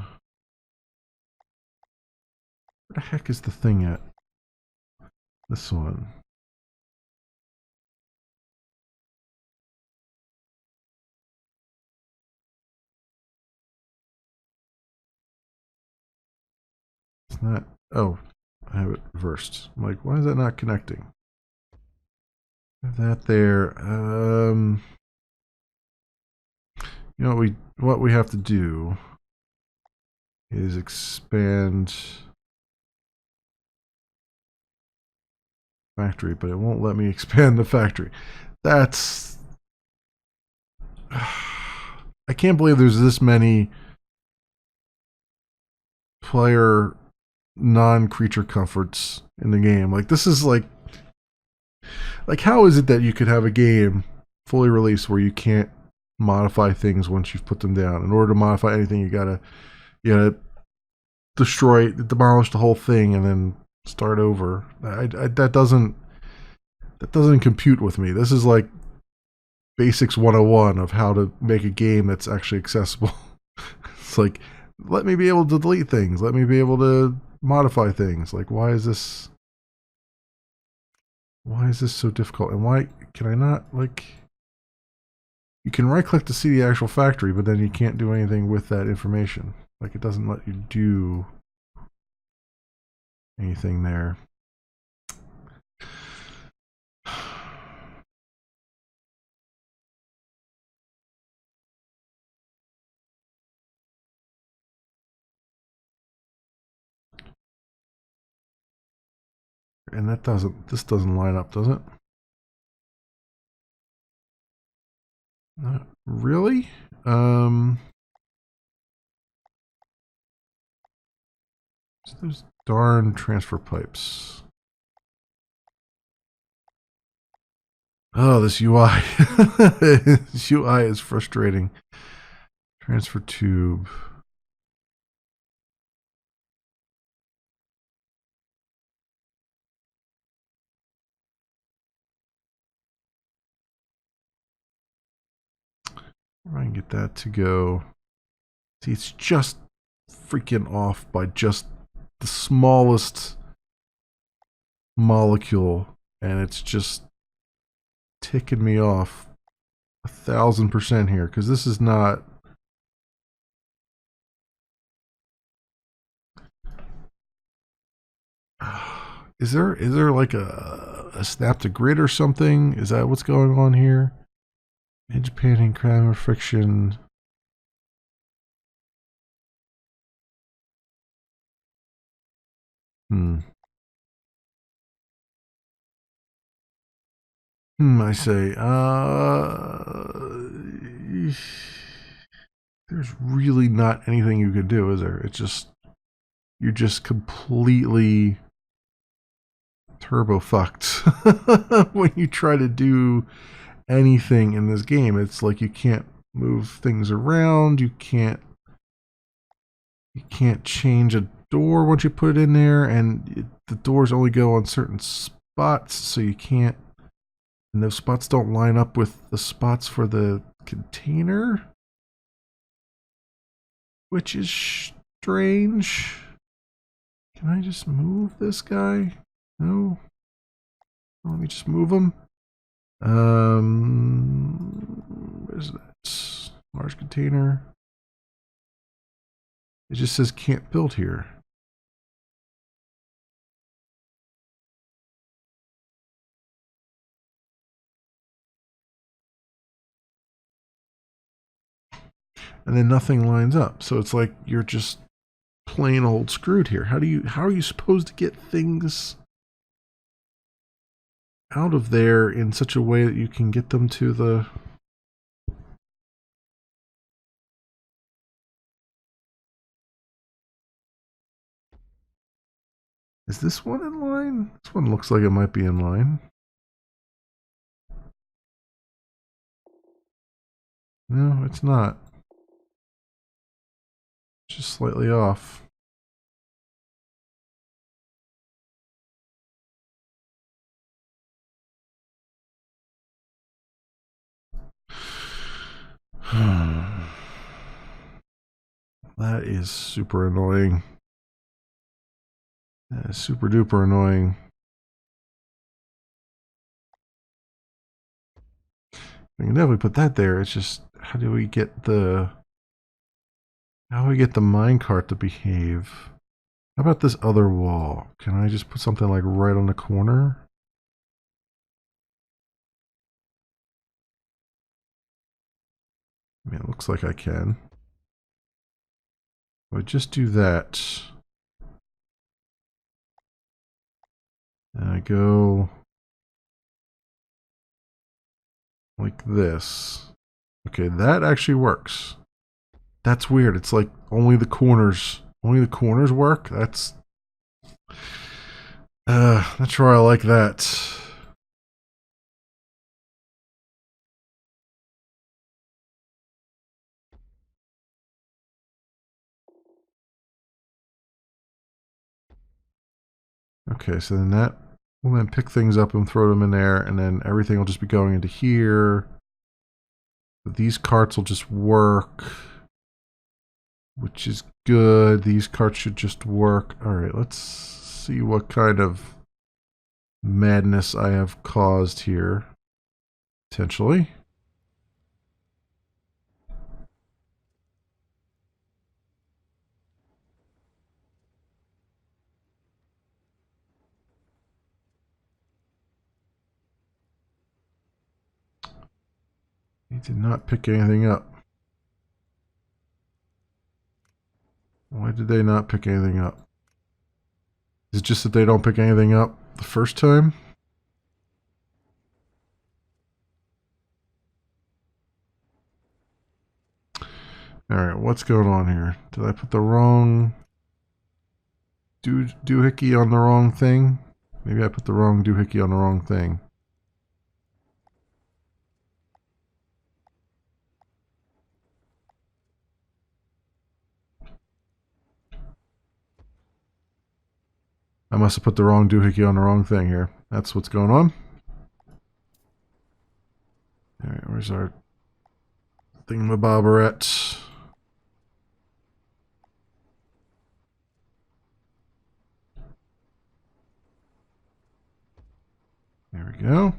the heck is the thing at? This one. It's not. Oh, I have it reversed. I'm like, why is that not connecting? Have that there. You know what we have to do is expand factory, but it won't let me expand the factory. That's I can't believe there's this many player non-creature comforts in the game. Like, this is like how is it that you could have a game fully released where you can't modify things once you've put them down? In order to modify anything, you gotta demolish the whole thing and then start over. That doesn't compute with me. This is like basics 101 of how to make a game that's actually accessible. It's like, let me be able to delete things. Let me be able to modify things. Like, why is this so difficult? And why can I not, like, you can right click to see the actual factory, but then you can't do anything with that information. Like, it doesn't let you do anything there. And this doesn't line up, does it? Not really? Those darn transfer pipes. Oh, this UI. This UI is frustrating. Transfer tube. I can get that to go. See, it's just freaking off by just the smallest molecule, and it's just ticking me off 1,000% here, because this is not. Is there like a snap to grid or something? Is that what's going on here? Edge padding, crime, friction. I say, there's really not anything you can do, is there? It's just, you're just completely turbo fucked when you try to do anything in this game. It's like you can't move things around, you can't change a door once you put it in there, and the doors only go on certain spots, so you can't, and those spots don't line up with the spots for the container, which is strange. Can I just move this guy? No. Let me just move him. Where's that? Large container. It just says can't build here. and then nothing lines up. So it's like you're just plain old screwed here. How are you supposed to get things out of there in such a way that you can get them to the... Is this one in line? This one looks like it might be in line. No, it's not. Just slightly off. That is super annoying. That is super duper annoying. I can definitely put that there. It's just, how do we get the minecart to behave? How about this other wall? Can I just put something like right on the corner? I mean, it looks like I can. If I just do that, and I go like this. Okay, that actually works. That's weird. It's like only the corners work. That's not sure I like that. Okay, so then that will then pick things up and throw them in there, and then everything will just be going into here. These carts will just work, which is good. These carts should just work. All right, let's see what kind of madness I have caused here, potentially. He did not pick anything up. Why did they not pick anything up? Is it just that they don't pick anything up the first time? Alright, what's going on here? Did I put the wrong doohickey on the wrong thing? Maybe I put the wrong doohickey on the wrong thing. I must have put the wrong doohickey on the wrong thing here. That's what's going on. Alright, where's our thingamabobberette? There we go.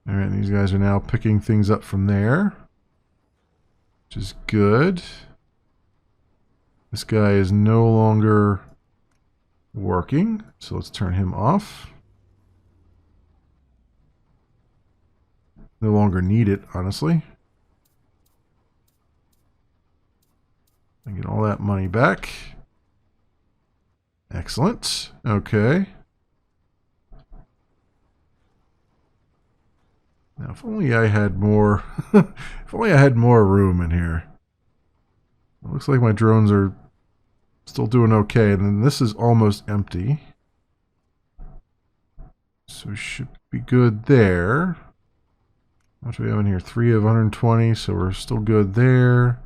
Alright, these guys are now picking things up from there, which is good. This guy is no longer working, so let's turn him off. No longer need it, honestly. I get all that money back. Excellent. Okay. Now, if only I had more, if only I had more room in here. It looks like my drones are still doing okay, and then this is almost empty. So we should be good there. How much do we have in here? 3 of 120, so we're still good there.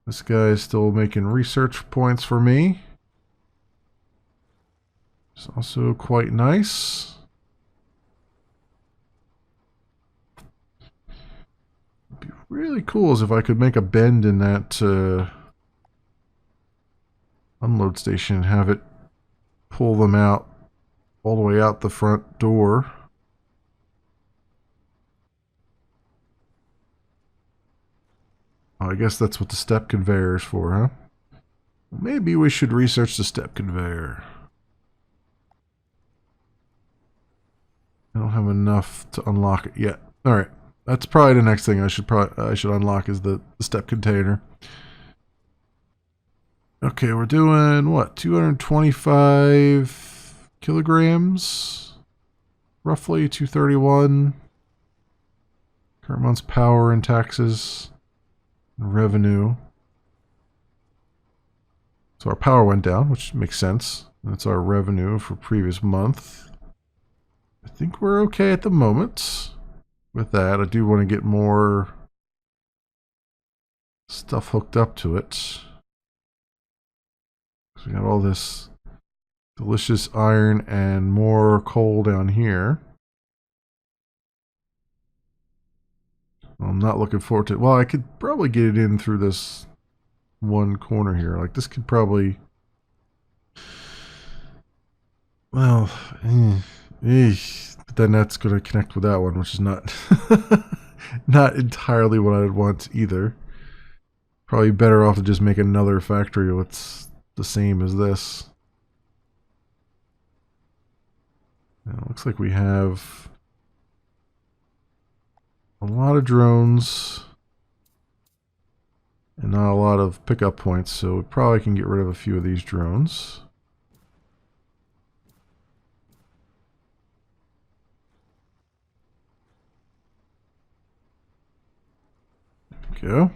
This guy is still making research points for me. It's also quite nice. It'd be really cool is if I could make a bend in that unload station and have it pull them out all the way out the front door. Oh, I guess that's what the step conveyor is for, huh? Maybe we should research the step conveyor. I don't have enough to unlock it yet. Alright, That's probably the next thing I should unlock is the step container. Okay, we're doing what? 225 kilograms, roughly 231. Current month's power and taxes, and revenue. So our power went down, which makes sense. That's our revenue for previous month. I think we're okay at the moment with that. I do want to get more stuff hooked up to it. So we got all this delicious iron and more coal down here. I'm not looking forward to it. Well, I could probably get it in through this one corner here. Like this could probably... Well, but then that's going to connect with that one, which is not not entirely what I'd want either. Probably better off to just make another factory that's the same as this. Now, looks like we have a lot of drones and not a lot of pickup points, so we probably can get rid of a few of these drones. Go.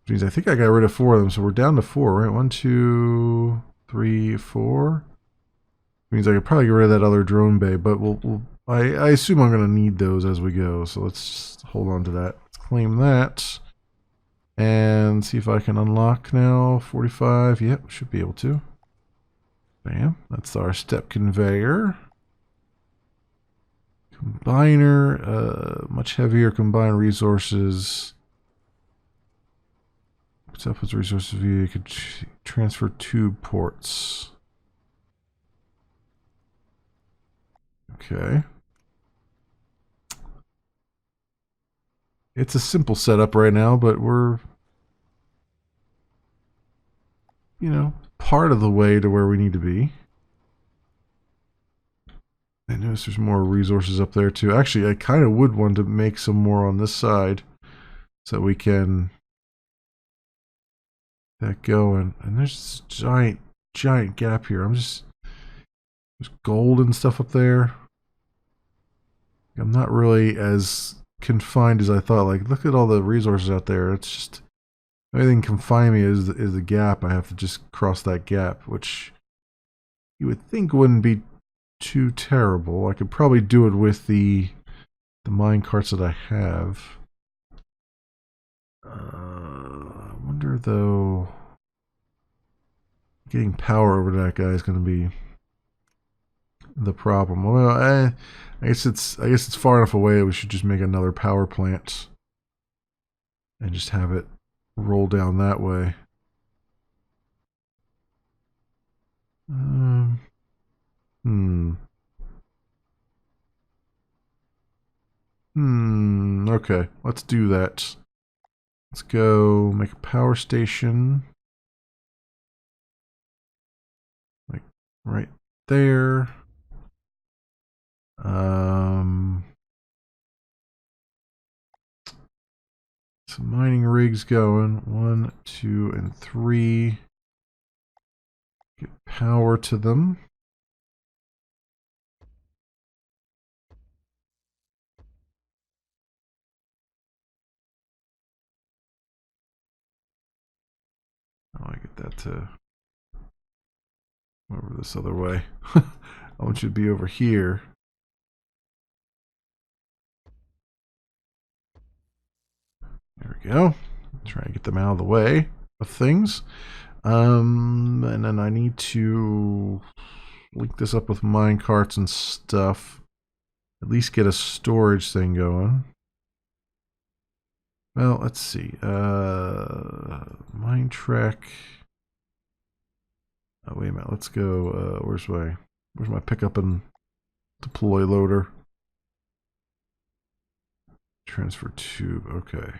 Geez, I think I got rid of 4 of them, so we're down to 4, right? 1, 2, 3, 4. Means I could probably get rid of that other drone bay, but I assume I'm going to need those as we go, so let's just hold on to that. Let's claim that. And see if I can unlock now. 45, yep, should be able to. Bam, that's our step conveyor. Combiner, much heavier combined resources. Except with resources view, you could transfer tube ports. Okay. It's a simple setup right now, but we're, you know, part of the way to where we need to be. I notice there's more resources up there too. Actually, I kind of would want to make some more on this side so that we can get going. And there's this giant gap here. There's gold and stuff up there. I'm not really as confined as I thought. Like, look at all the resources out there. It's just, the only thing confine me is the gap. I have to just cross that gap, which you would think wouldn't be too terrible. I could probably do it with the mine carts that I have. I wonder though, getting power over to that guy is going to be the problem. Well, I guess it's far enough away that we should just make another power plant and just have it roll down that way. Okay, let's do that. Let's go make a power station. Like right there. Some mining rigs going. 1, 2, and 3. Get power to them. Oh, I get that to over this other way. I want you to be over here. There we go. Try to get them out of the way of things. And then I need to link this up with mine carts and stuff. At least get a storage thing going. Well, let's see. Mine track. Oh, wait a minute. Let's go. Where's my pickup and deploy loader? Transfer tube. Okay.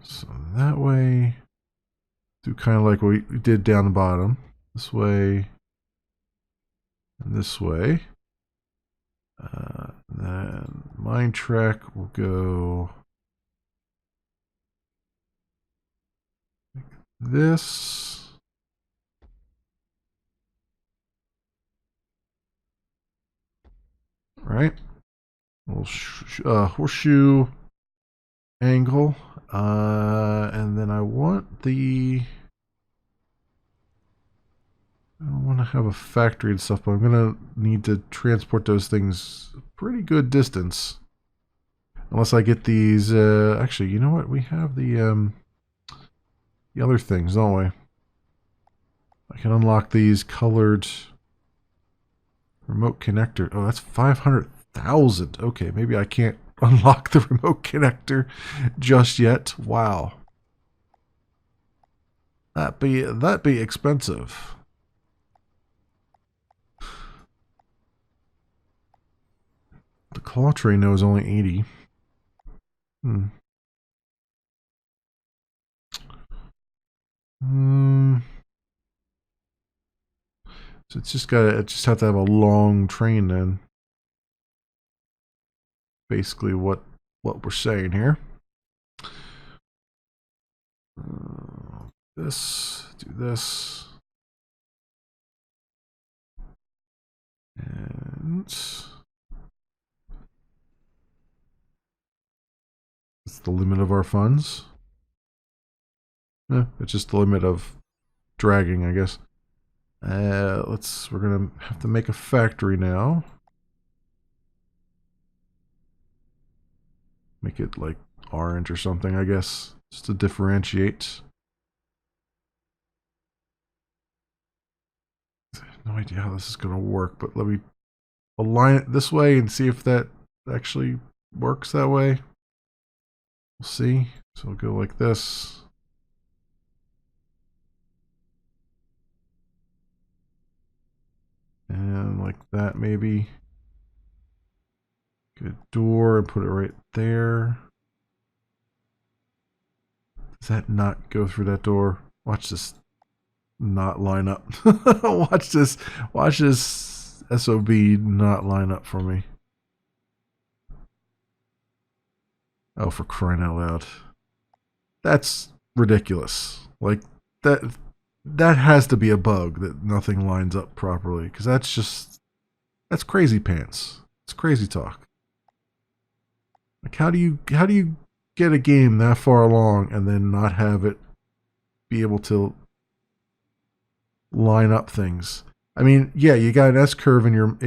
So that way, do kind of like what we did down the bottom. This way, and this way. Then mine track will go like this. Right? Little horseshoe angle. And then I want I don't want to have a factory and stuff, but I'm going to need to transport those things a pretty good distance. Unless I get these, actually, you know what? We have the other things, don't we? I can unlock these colored remote connector. Oh, that's 500,000. Okay, maybe I can't unlock the remote connector just yet. Wow. That'd be expensive. The claw train though is only 80. Hmm. So it just have to have a long train then. Basically what we're saying here. Do this. And it's the limit of our funds. It's just the limit of dragging, I guess. We're gonna have to make a factory now. Make it like orange or something, I guess, just to differentiate. I have no idea how this is gonna work, but let me align it this way and see if that actually works that way. We'll see. So we'll go like this. And like that maybe. Get a door and put it right there. Does that not go through that door? Watch this not line up. Watch this SOB not line up for me. Oh, for crying out loud. That's ridiculous. Like that has to be a bug that nothing lines up properly, because that's crazy pants. It's crazy talk. Like how do you get a game that far along and then not have it be able to line up things? I mean, yeah, you got an S curve in your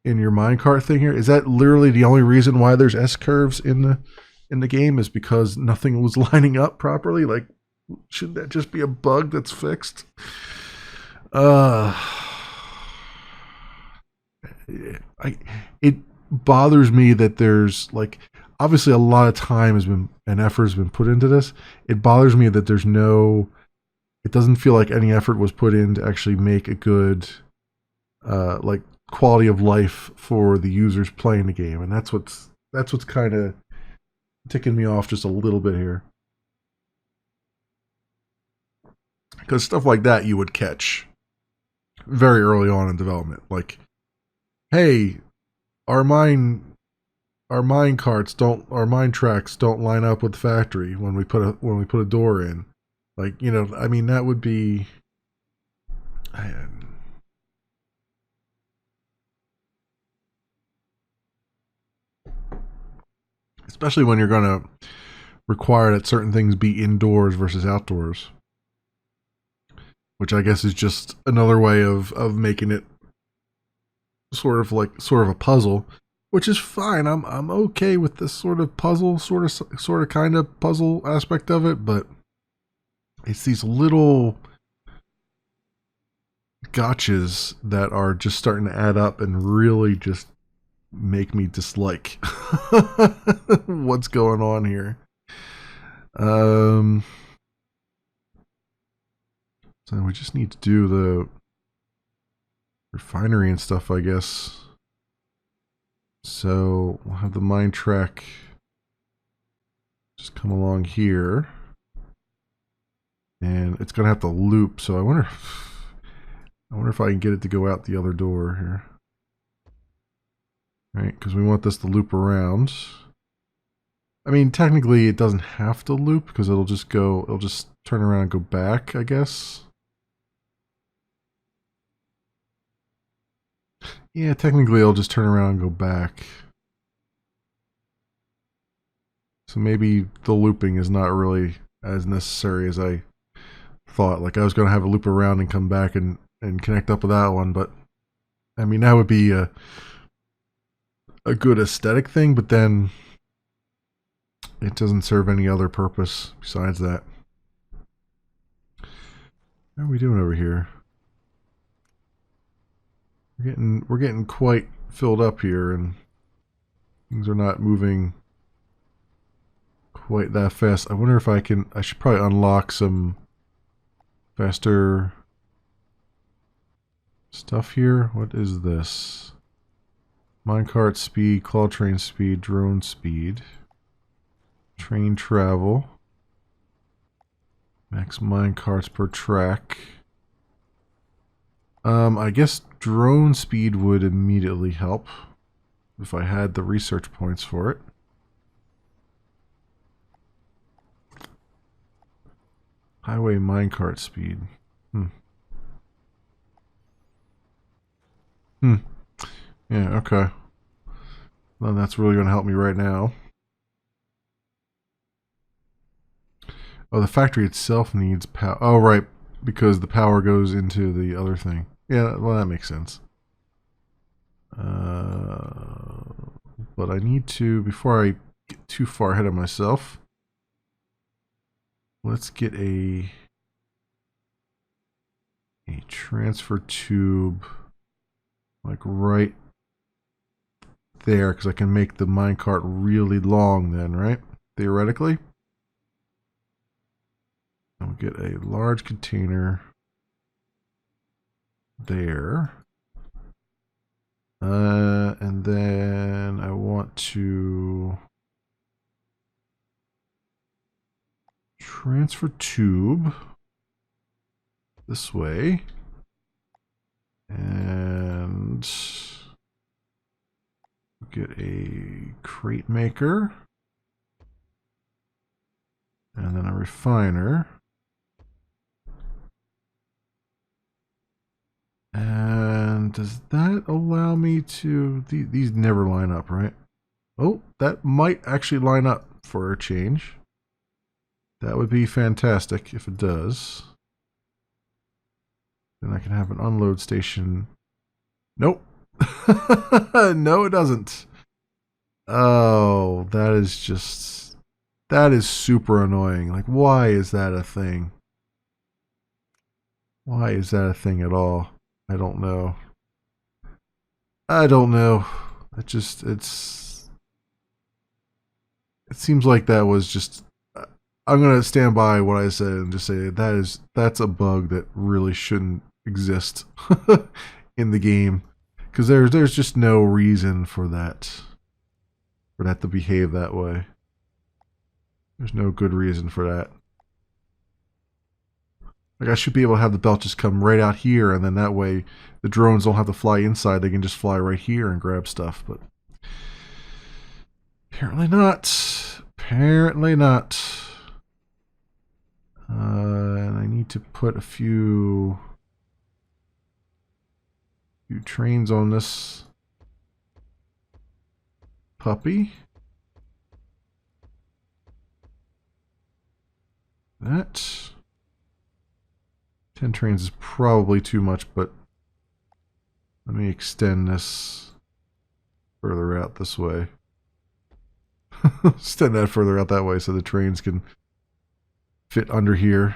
minecart thing here. Is that literally the only reason why there's S curves in the game, is because nothing was lining up properly? Like, shouldn't that just be a bug that's fixed? It bothers me that there's like, obviously a lot of time has been and effort has been put into this. It bothers me that it doesn't feel like any effort was put in to actually make a good like quality of life for the users playing the game, and that's what's kind of ticking me off just a little bit here. Because stuff like that you would catch very early on in development. Like, hey, our mine tracks don't line up with the factory when we put a door in. Like, you know, I mean, that would be especially when you're going to require that certain things be indoors versus outdoors, which I guess is just another way of making it sort of a puzzle, which is fine. I'm okay with this sort of puzzle, sort of kind of puzzle aspect of it, but it's these little gotchas that are just starting to add up and really just make me dislike what's going on here. So we just need to do the refinery and stuff, I guess. So we'll have the mine track just come along here, and it's gonna have to loop. So I wonder if I can get it to go out the other door here. right? Because we want this to loop around. I mean, technically it doesn't have to loop because it'll just turn around and go back, I guess. Yeah, technically it'll just turn around and go back. So maybe the looping is not really as necessary as I thought. Like I was going to have a loop around and come back and connect up with that one, but I mean that would be a good aesthetic thing, but then it doesn't serve any other purpose besides that. How are we doing over here? We're getting quite filled up here, and things are not moving quite that fast. I wonder if I should probably unlock some faster stuff here. What is this? Minecart speed, claw train speed, drone speed, train travel, max minecarts per track. I guess drone speed would immediately help if I had the research points for it. Highway minecart speed. Yeah, okay. Well, that's really going to help me right now. Oh, the factory itself needs power. Oh, right, because the power goes into the other thing. Yeah, well, that makes sense. But I need to, before I get too far ahead of myself, let's get a transfer tube like right there, because I can make the minecart really long then, right? Theoretically. I'll get a large container there. And then I want to transfer tube this way. And get a crate maker. And then a refiner. And does that allow me to... These never line up, right? Oh, that might actually line up for a change. That would be fantastic if it does. Then I can have an unload station. Nope. No, it doesn't. Oh, that is just... That is super annoying. Like, why is that a thing? Why is that a thing at all? I don't know. I don't know. It seems like that was just... I'm going to stand by what I said and just say that's a bug that really shouldn't exist in the game. Because there's just no reason for that to behave that way. There's no good reason for that. Like, I should be able to have the belt just come right out here, and then that way the drones don't have to fly inside. They can just fly right here and grab stuff, but apparently not. Apparently not. And I need to put a few trains on this puppy. That 10 trains is probably too much, but let me extend this further out this way. Extend that further out that way so the trains can fit under here.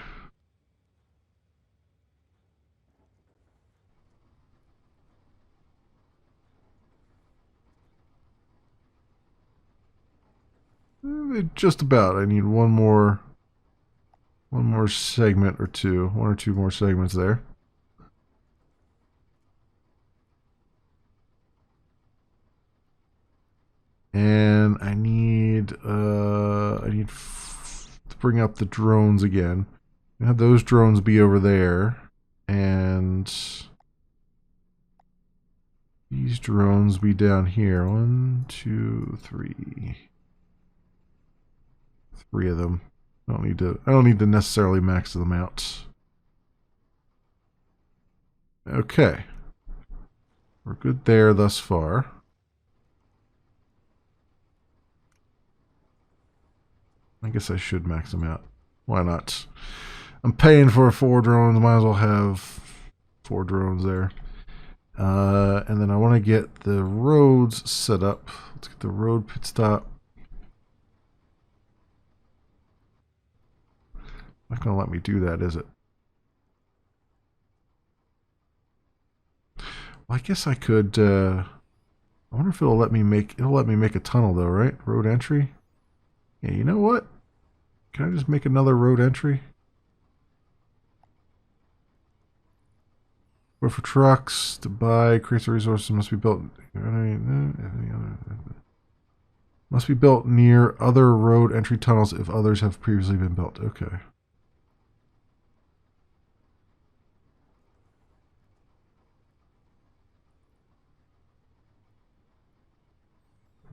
Just about. I need one more segment or two. One or two more segments there. And I need to bring up the drones again. Have those drones be over there, and These drones be down here. 1, 2, 3. 3 of them. I don't need to necessarily max them out. Okay. We're good there thus far. I guess I should max them out. Why not? I'm paying for 4 drones. Might as well have 4 drones there. And then I want to get the roads set up. Let's get the road pit stop. Not going to let me do that, is it? Well, I guess I could. I wonder if it'll let me make a tunnel though, right? Road entry. Yeah, you know what? Can I just make another road entry? Or for trucks to buy, creates the resources must be built. Must be built near other road entry tunnels if others have previously been built. Okay.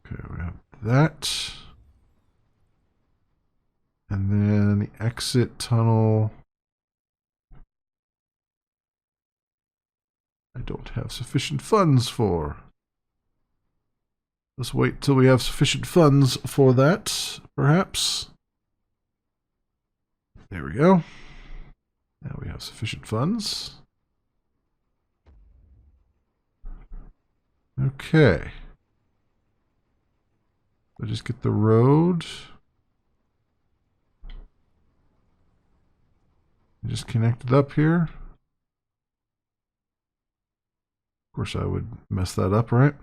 Okay, we have that. And then the exit tunnel. I don't have sufficient funds for. Let's wait till we have sufficient funds for that, perhaps. There we go. Now we have sufficient funds. Okay. So just get the road. Just connect it up here. Of course, I would mess that up, right?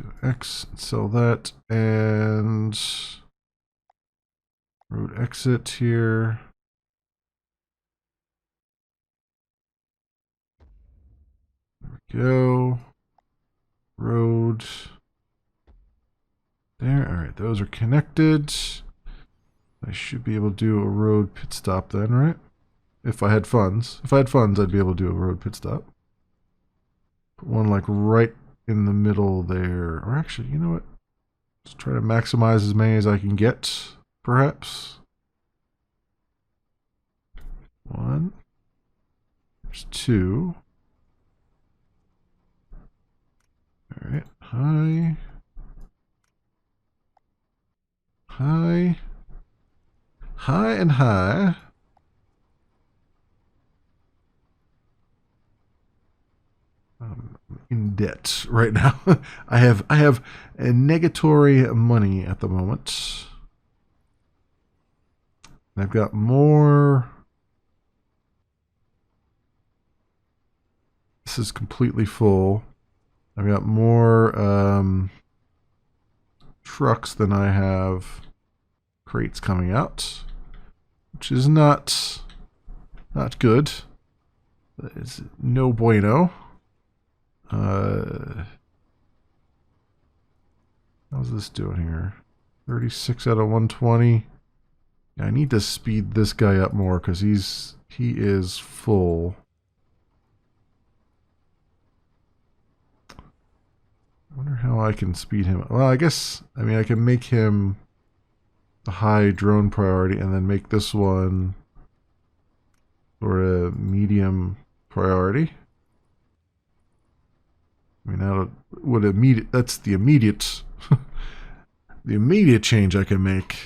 Go X, sell that, and road exit here. There we go. Road. There. All right, those are connected. I should be able to do a road pit stop then, right? If I had funds. If I had funds, I'd be able to do a road pit stop. Put one like right in the middle there. Or actually, you know what? Let's try to maximize as many as I can get, perhaps. 1. There's 2. All right. High. High. High and high. I'm in debt right now. I have a negatory money at the moment. And I've got more. This is completely full. I've got more trucks than I have crates coming out, which is not good. It's no bueno. How's this doing here? 36 out of 120. Yeah, I need to speed this guy up more because he is full. I wonder how I can speed him. Well, I guess, I mean, I can make him the high drone priority and then make this one for a medium priority. I mean, that's the immediate, the immediate change I can make.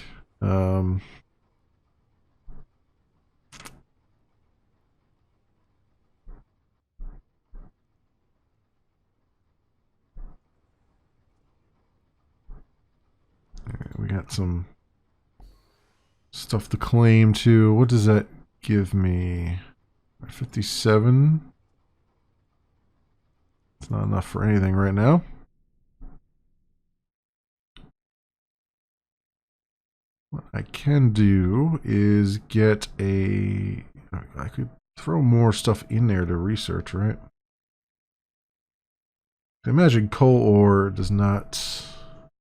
We got some stuff to claim too. What does that give me? 57. It's not enough for anything right now. What I can do is get a... I could throw more stuff in there to research, right? I imagine coal ore does not...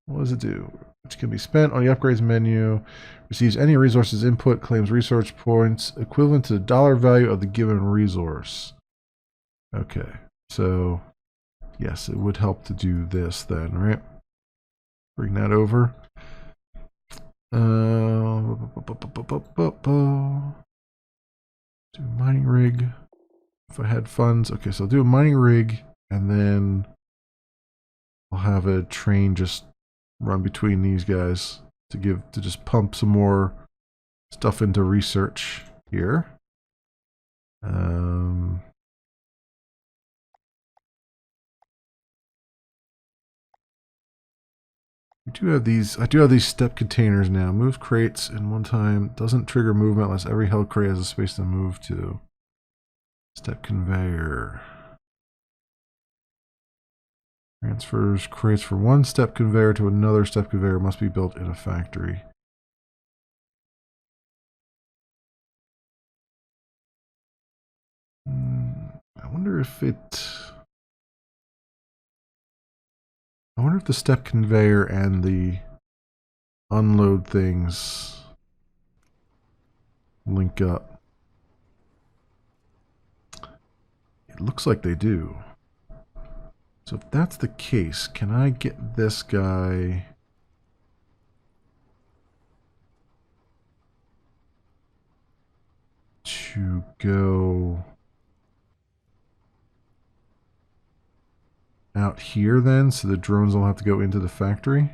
What does it do? Which can be spent on the upgrades menu. Receives any resources input. Claims resource points equivalent to the dollar value of the given resource. Okay. So, yes, it would help to do this then, right? Bring that over. Do a mining rig. If I had funds. Okay, so I'll do a mining rig, and then I'll have a train just run between these guys to just pump some more stuff into research here. We do have these. I do have these step containers now. Move crates in one time. Doesn't trigger movement unless every held crate has a space to move to. Step conveyor. Transfers crates from one step conveyor to another step conveyor must be built in a factory. I wonder if the step conveyor and the unload things link up. It looks like they do. So if that's the case, can I get this guy to go out here then, so the drones will have to go into the factory?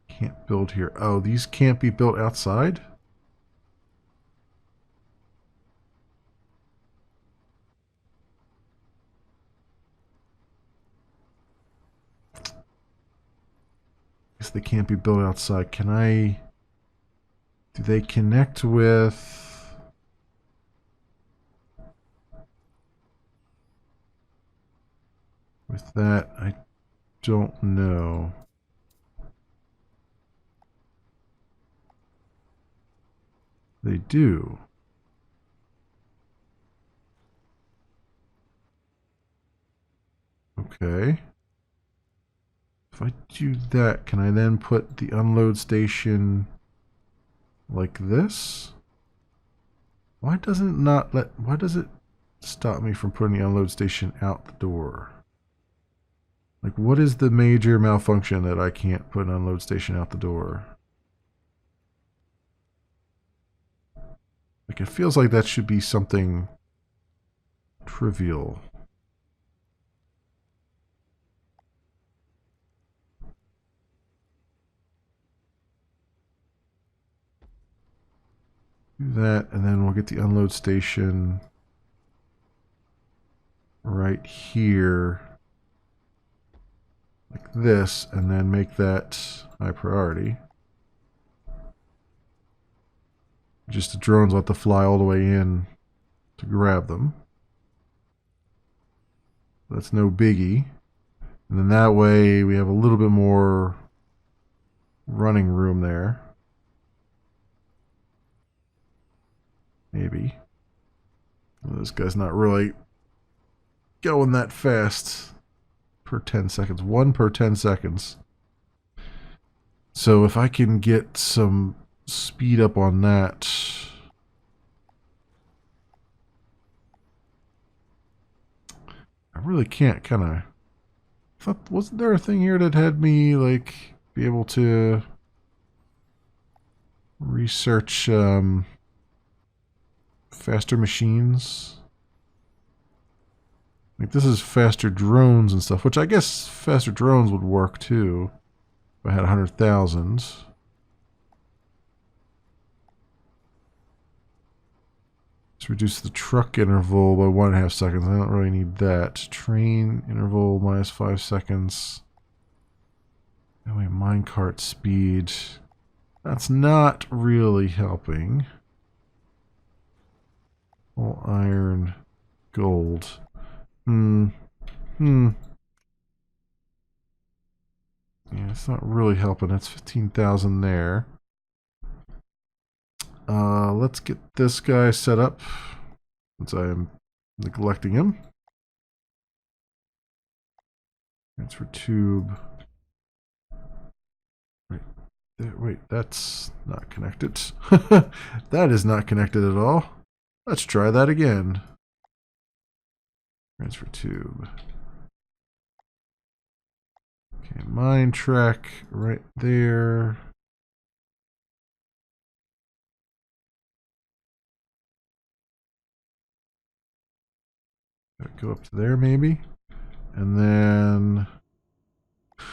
Can't build here. Oh, these can't be built outside? Guess they can't be built outside. Can I... Do they connect with... With that, I don't know. They do. Okay. If I do that, can I then put the unload station like this? Why does it stop me from putting the unload station out the door? Like, what is the major malfunction that I can't put an unload station out the door? Like, it feels like that should be something trivial. Do that, and then we'll get the unload station right here. Like this, and then make that high priority. Just the drones will have to fly all the way in to grab them. That's no biggie. And then that way we have a little bit more running room there. Maybe. Well, this guy's not really going that fast per 10 seconds. 1 per 10 seconds. So if I can get some speed up on that... I really can't kind of... Wasn't there a thing here that had me, like, be able to research faster machines? Like, this is faster drones and stuff, which I guess faster drones would work, too, if I had 100,000. Let's reduce the truck interval by 1.5 seconds. I don't really need that. Train interval minus 5 seconds. Anyway, minecart speed. That's not really helping. All iron, gold. Yeah, it's not really helping. That's 15,000 there. Let's get this guy set up, since I am neglecting him. Transfer tube. Right. Wait, that's not connected. That is not connected at all. Let's try that again. Transfer tube. Okay, mine track right there. Go up to there maybe. And then I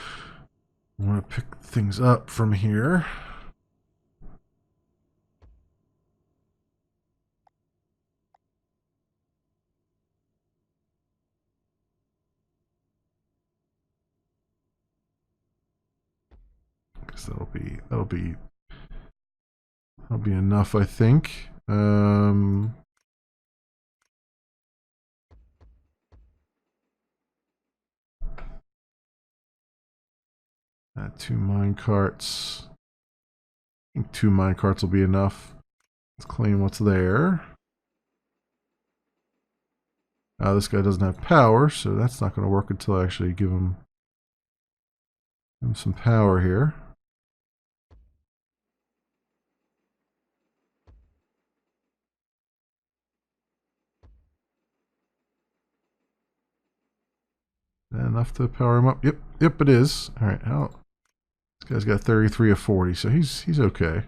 want to pick things up from here. Because that'll be enough, I think. Two mine carts. I think 2 mine carts will be enough. Let's claim what's there. This guy doesn't have power, so that's not going to work until I actually give him some power here. Enough to power him up? Yep, it is. All right, this guy's got 33 of 40, so he's okay.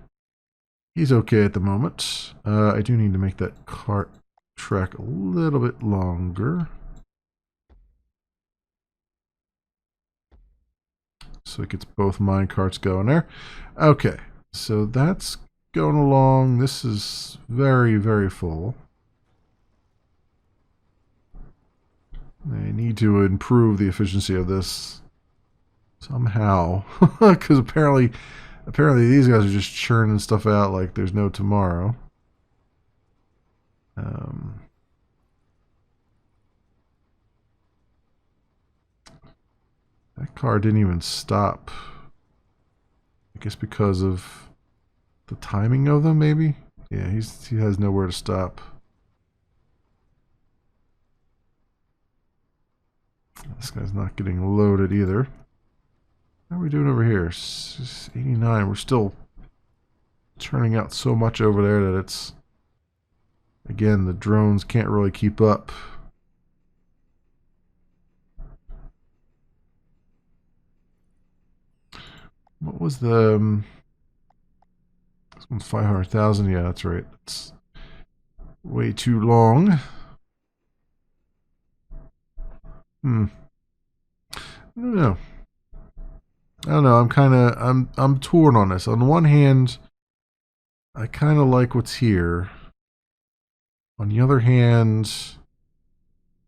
He's okay at the moment. I do need to make that cart track a little bit longer, so it gets both mine carts going there. Okay, so that's going along. This is very, very full. I need to improve the efficiency of this somehow, because apparently these guys are just churning stuff out like there's no tomorrow. That car didn't even stop. I guess because of the timing of them, maybe? Yeah, he has nowhere to stop. This guy's not getting loaded either. How are we doing over here? 89. We're still turning out so much over there that it's... Again, the drones can't really keep up. What was the... This one's 500,000. Yeah, that's right. It's way too long. I don't know. I'm torn on this. On the one hand, I kind of like what's here. On the other hand,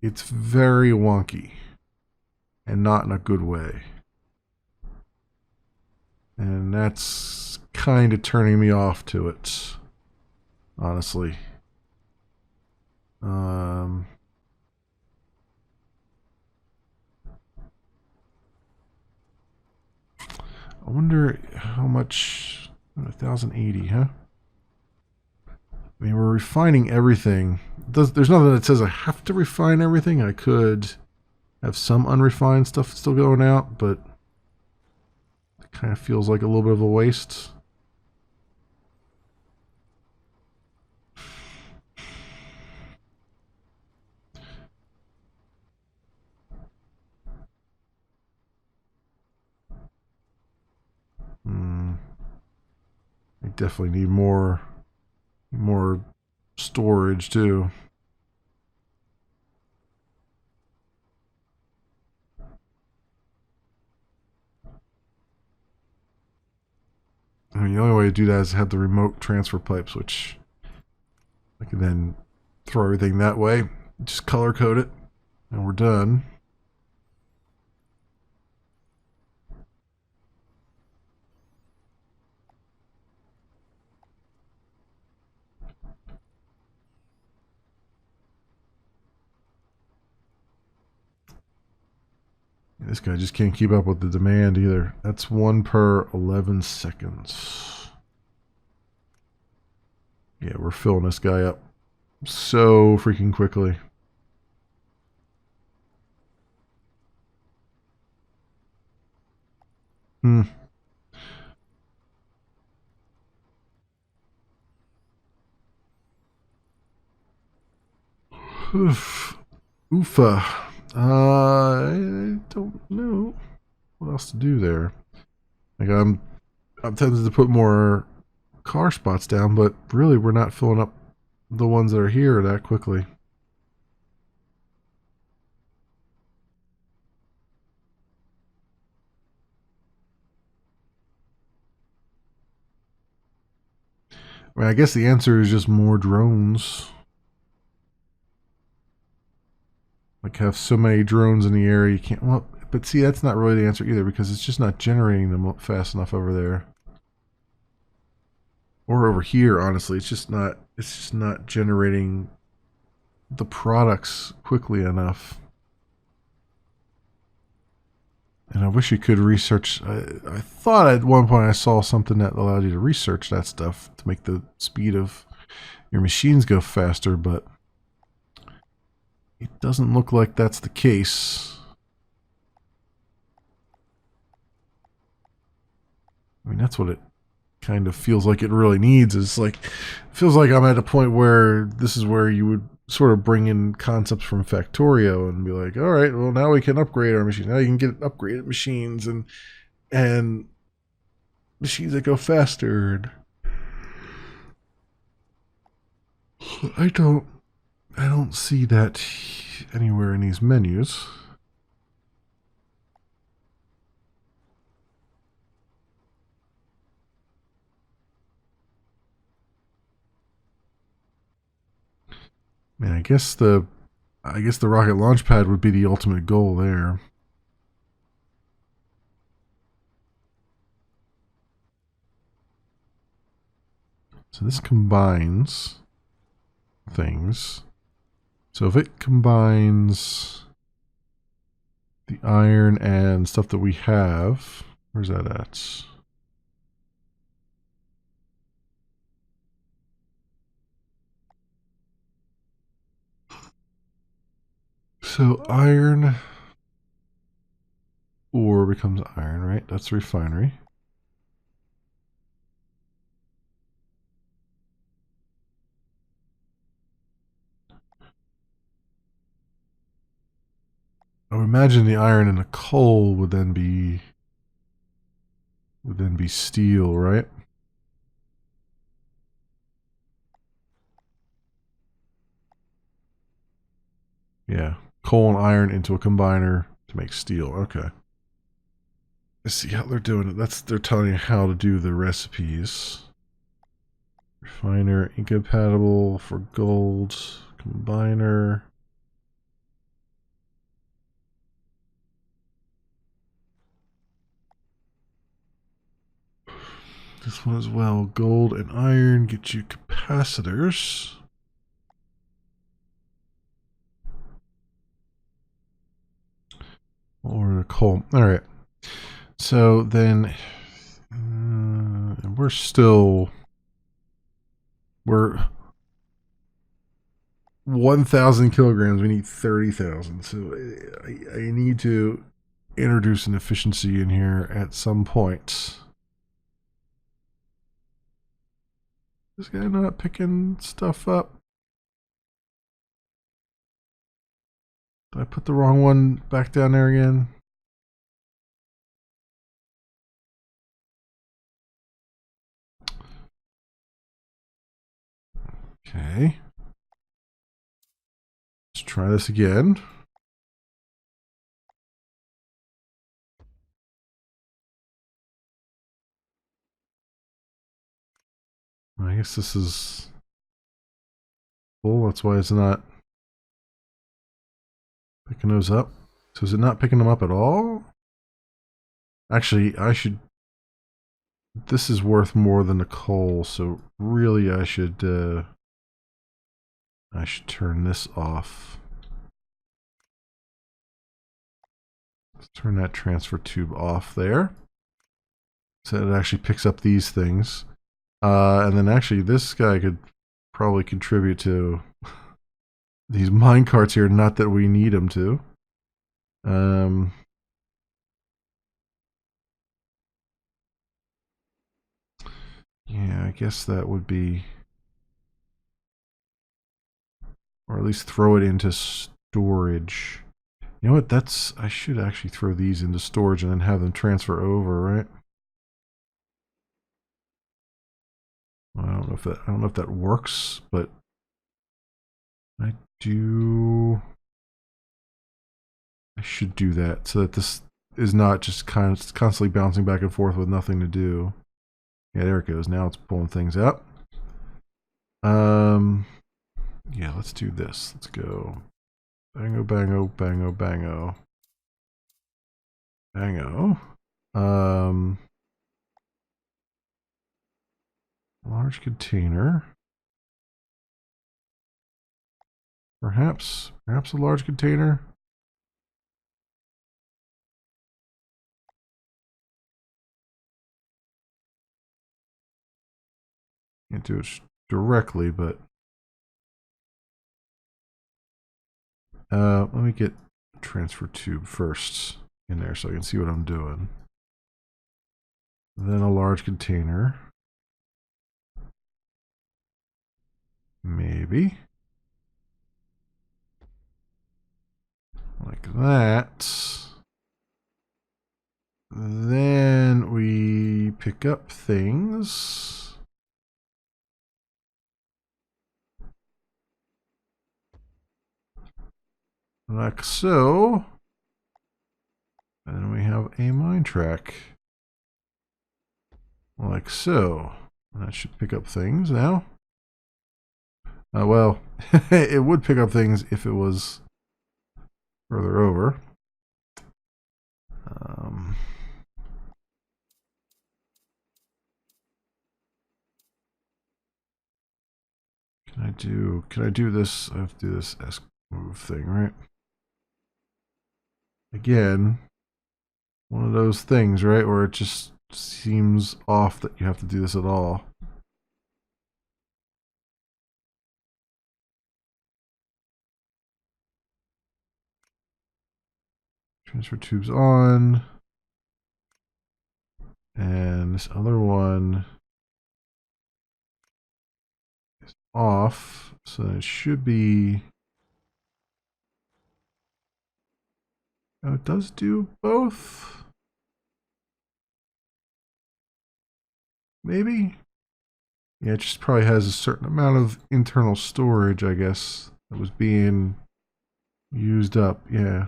it's very wonky and not in a good way. And that's kind of turning me off to it, honestly. I wonder how much... 1,080, huh? I mean, we're refining everything. There's nothing that says I have to refine everything. I could have some unrefined stuff still going out, but it kind of feels like a little bit of a waste. I definitely need more storage too. I mean, the only way to do that is have the remote transfer pipes, which I can then throw everything that way. Just color code it, and we're done. This guy just can't keep up with the demand either. That's 1 per 11 seconds. Yeah, we're filling this guy up so freaking quickly. Oof. Oofa. I don't know what else to do there. Like I'm tempted to put more car spots down, but really we're not filling up the ones that are here that quickly. I mean, I guess the answer is just more drones. Like have so many drones in the area you can't. Well, but see, that's not really the answer either because it's just not generating them fast enough over there. Or over here, honestly, it's just not. It's just not generating the products quickly enough. And I wish you could research. I thought at one point I saw something that allowed you to research that stuff to make the speed of your machines go faster, but it doesn't look like that's the case. I mean, that's what it kind of feels like it really needs. Is like, it feels like I'm at a point where this is where you would sort of bring in concepts from Factorio and be like, all right, well now we can upgrade our machines. Now you can get upgraded machines and machines that go faster. I don't I don't see that anywhere in these menus. I mean, I guess the rocket launch pad would be the ultimate goal there. So this combines things. So if it combines the iron and stuff that we have, where's that at? So iron ore becomes iron, right? That's refinery. I would imagine the iron and the coal would then be steel, right? Yeah. Coal and iron into a combiner to make steel. Okay. Let's see how they're doing it. They're telling you how to do the recipes. Refiner, incompatible for gold, combiner. This one as well. Gold and iron get you capacitors. Or the coal. All right. So then we're 1,000 kilograms. We need 30,000. So I need to introduce an efficiency in here at some point. This guy not picking stuff up. Did I put the wrong one back down there again? Okay. Let's try this again. I guess this is full. That's why it's not picking those up. So is it not picking them up at all? Actually, I should... This is worth more than the coal, so really I should turn this off. Let's turn that transfer tube off there. So it actually picks up these things. And then actually this guy could probably contribute to these mine carts here, not that we need him to. Yeah, I guess that would be... Or at least throw it into storage. You know what? I should actually throw these into storage and then have them transfer over, right? Well, I don't know if that works, but I should do that so that this is not just constantly bouncing back and forth with nothing to do. Yeah, there it goes. Now it's pulling things up. Yeah, let's do this. Let's go. Bango, bango, bango, bango. Bango. Large container. Perhaps a large container. Can't do it directly, but let me get a transfer tube first in there so I can see what I'm doing. Then a large container. Maybe. Like that. Then we pick up things. Like so. And then we have a mine track. Like so. And that should pick up things now. Well, it would pick up things if it was further over. Can I do this? I have to do this S move thing, right? Again, one of those things, right, where it just seems off that you have to do this at all. Transfer tubes on. And this other one is off. So it should be... Oh, it does do both? Maybe? Yeah, it just probably has a certain amount of internal storage, I guess, that was being used up. Yeah.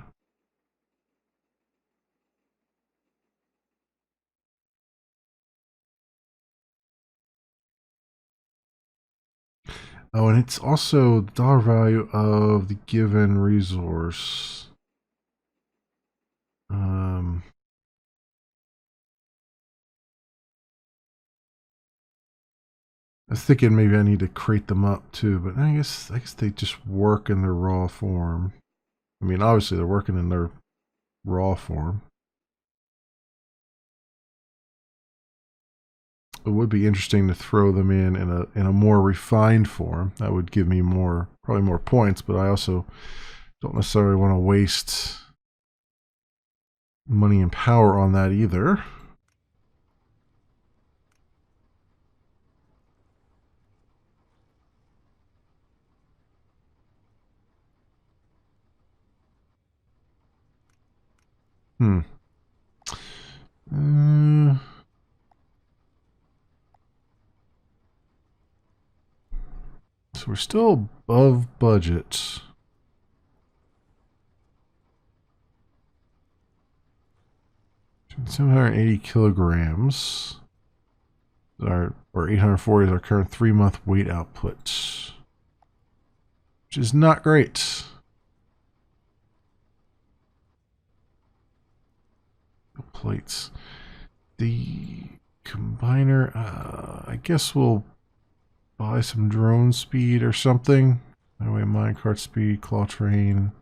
Oh, and it's also the dollar value of the given resource. I was thinking maybe I need to crate them up too, but I guess they just work in their raw form. I mean, obviously they're working in their raw form. It would be interesting to throw them in a more refined form. That would give me probably more points, but I also don't necessarily want to waste money and power on that either. So we're still above budget. $780 kilograms. Or 840 is our current 3-month weight output, which is not great. Plates. The combiner, I guess we'll buy some drone speed or something. Anyway, minecart speed, claw train.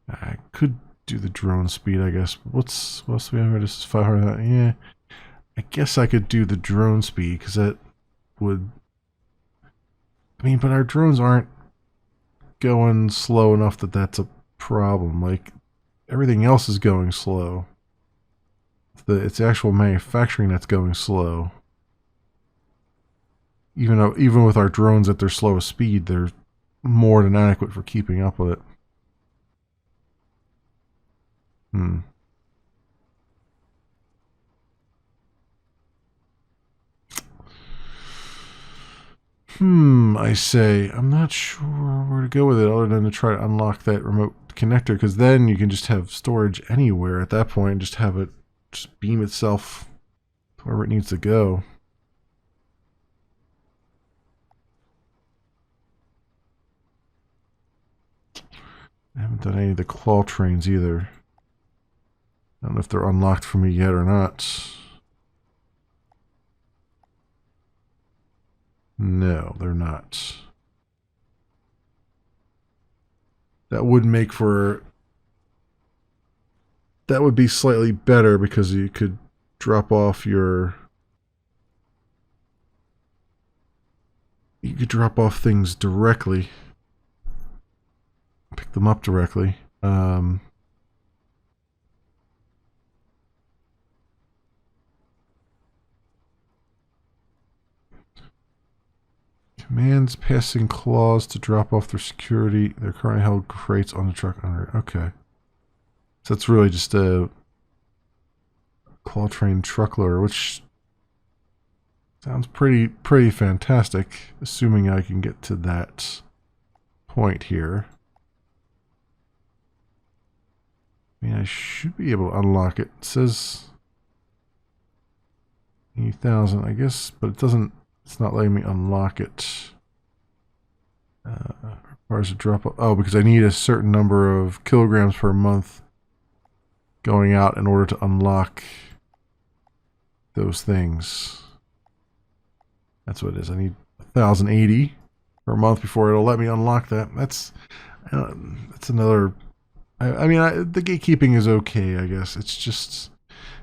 I could do the drone speed, I guess. What else do we have here? This is 500. Yeah, I guess I could do the drone speed because that would. I mean, but our drones aren't going slow enough that that's a problem. Like everything else is going slow. It's the actual manufacturing that's going slow. Even with our drones at their slowest speed, they're more than adequate for keeping up with it. I say. I'm not sure where to go with it other than to try to unlock that remote connector, because then you can just have storage anywhere at that point and just have it just beam itself wherever it needs to go. I haven't done any of the claw trains either. I don't know if they're unlocked for me yet or not. No, they're not. That would make for... That would be slightly better because you could drop off your... You could drop off things directly. Pick them up directly. Commands passing claws to drop off their security. Their currently held crates on the truck under. Okay. So that's really just a claw train truck loader, which sounds pretty fantastic, assuming I can get to that point here. I mean, I should be able to unlock it. It says 80,000, I guess, but it doesn't. It's not letting me unlock it. Requires a drop. Oh, because I need a certain number of kilograms per month going out in order to unlock those things. That's what it is. I need 1,080 per month before it'll let me unlock that. That's another. I mean, the gatekeeping is okay, I guess. It's just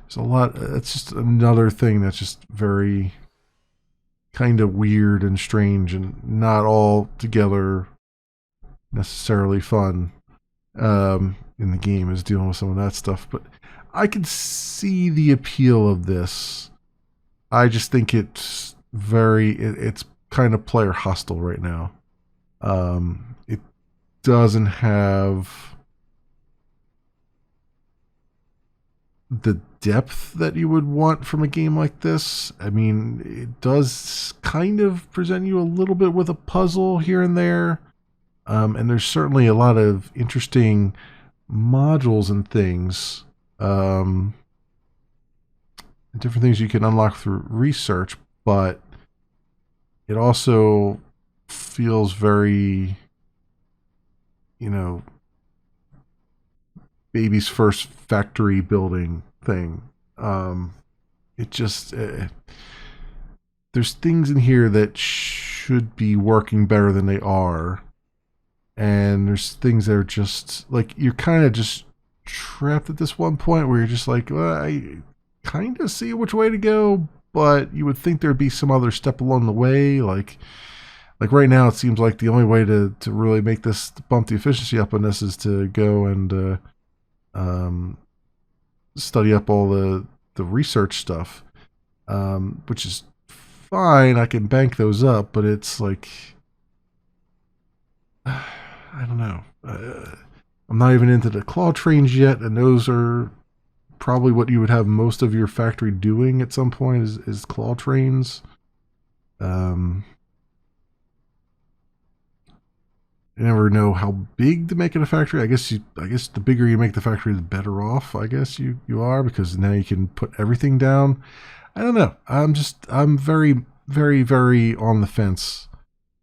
there's a lot. It's just another thing that's just very kind of weird and strange and not all together necessarily fun in the game, is dealing with some of that stuff. But I can see the appeal of this. I just think it's it's kind of player hostile right now. It doesn't have the depth that you would want from a game like this. I mean, it does kind of present you a little bit with a puzzle here and there. And there's certainly a lot of interesting modules and things. Different things you can unlock through research, but it also feels very, baby's first factory building thing. It just there's things in here that should be working better than they are, and there's things that are just like you're kind of just trapped at this one point where you're just like, well, I kind of see which way to go, but you would think there'd be some other step along the way. Like right now, it seems like the only way to really make this bump the efficiency up on this is to go and study up all the research stuff, which is fine. I can bank those up, but it's like, I don't know. I'm not even into the claw trains yet, and those are probably what you would have most of your factory doing at some point is claw trains. You never know how big to make it a factory. I guess the bigger you make the factory, the better off, I guess you are, because now you can put everything down. I don't know. I'm very, very, very on the fence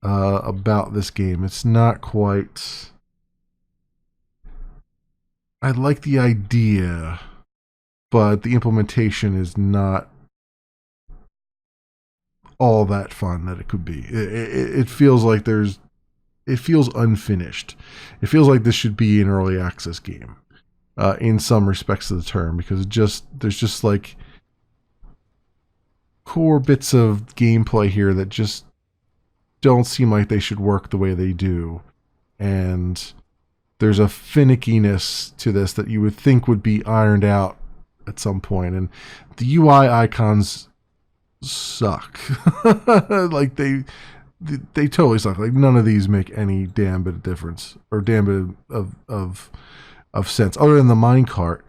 about this game. It's not quite. I like the idea, but the implementation is not all that fun that it could be. It feels like it feels unfinished. It feels like this should be an early access game, in some respects of the term, because there's just like core bits of gameplay here that just don't seem like they should work the way they do, and there's a finickiness to this that you would think would be ironed out at some point, and the UI icons suck. Like they totally suck. Like none of these make any damn bit of difference or damn bit of sense, other than the minecart,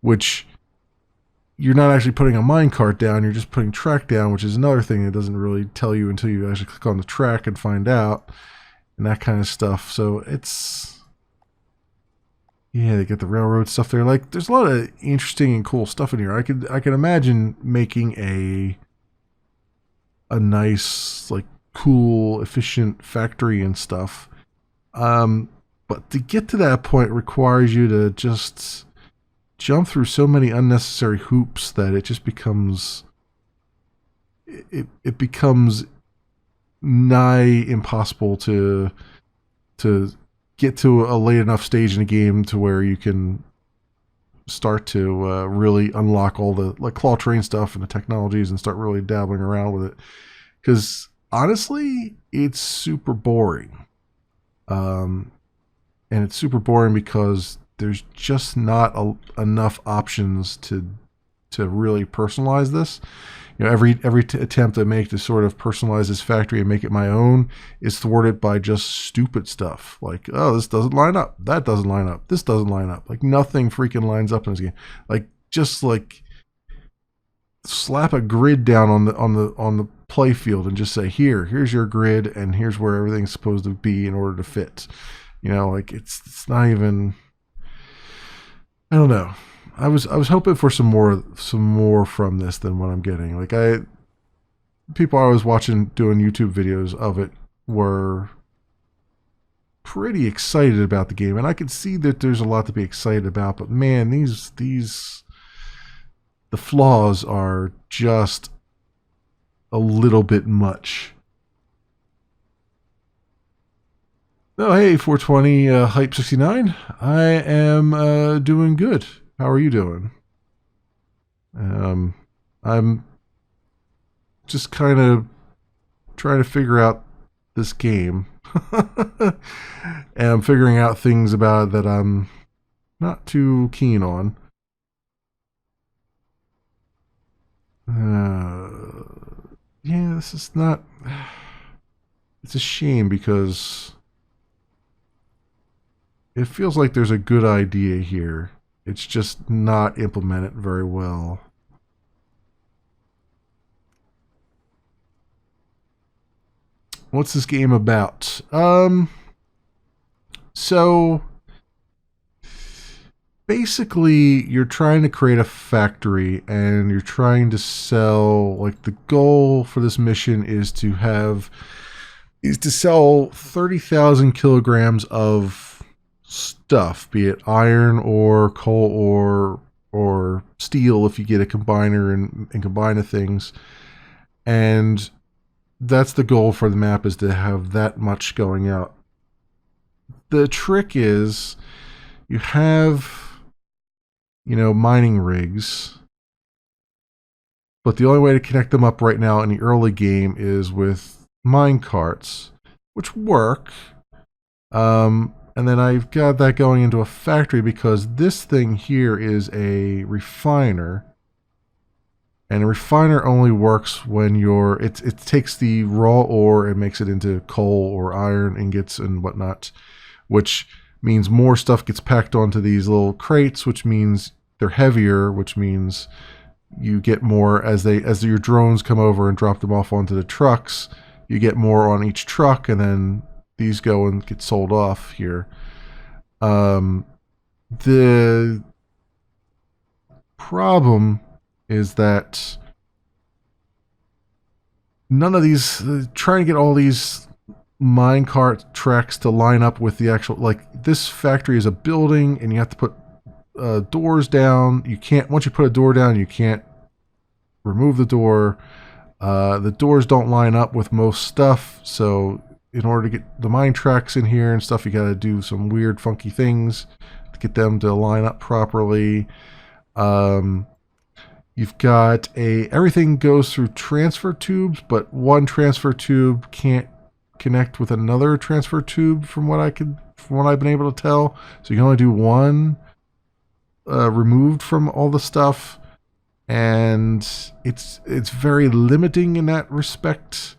which you're not actually putting a minecart down, you're just putting track down, which is another thing that doesn't really tell you until you actually click on the track and find out, and that kind of stuff. So it's, yeah, they get the railroad stuff there. Like there's a lot of interesting and cool stuff in here. I can imagine making a nice, like, cool, efficient factory and stuff. But to get to that point requires you to just jump through so many unnecessary hoops that it just becomes it becomes nigh impossible to get to a late enough stage in a game to where you can start to really unlock all the, like, claw train stuff and the technologies and start really dabbling around with it. Because honestly, it's super boring. And it's super boring because there's just not enough options to really personalize this. You know, every attempt I make to sort of personalize this factory and make it my own is thwarted by just stupid stuff. Like, oh, this doesn't line up. That doesn't line up. This doesn't line up. Like, nothing freaking lines up in this game. Like, just like slap a grid down on the play field and just say, here's your grid, and here's where everything's supposed to be in order to fit. You know, like it's not even. I don't know. I was hoping for some more from this than what I'm getting. Like, people I was watching doing YouTube videos of it were pretty excited about the game, and I could see that there's a lot to be excited about. But man, the flaws are just a little bit much. Oh, hey, 420 Hype 69. I am doing good. How are you doing? I'm just kind of trying to figure out this game. And I'm figuring out things about it that I'm not too keen on. Yeah, this is not... It's a shame because it feels like there's a good idea here. It's just not implemented very well. What's this game about? So basically you're trying to create a factory and you're trying to sell, like, the goal for this mission is to sell 30,000 kilograms of stuff, be it iron or coal or steel if you get a combiner and combine the things. And that's the goal for the map, is to have that much going out. The trick is you have, you know, mining rigs, but the only way to connect them up right now in the early game is with mine carts, which work. And then I've got that going into a factory because this thing here is a refiner. And a refiner only works when it takes the raw ore and makes it into coal or iron ingots and whatnot, which means more stuff gets packed onto these little crates, which means they're heavier, which means you get more as your drones come over and drop them off onto the trucks. You get more on each truck, and then these go and get sold off here. The problem is that none of these, trying to get all these minecart tracks to line up with the actual, like, this factory is a building and you have to put doors down. You can't, once you put a door down, you can't remove the door. The doors don't line up with most stuff, so in order to get the mine tracks in here and stuff, you got to do some weird, funky things to get them to line up properly. You've got everything goes through transfer tubes, but one transfer tube can't connect with another transfer tube from what I've been able to tell. So you can only do one removed from all the stuff. and it's very limiting in that respect.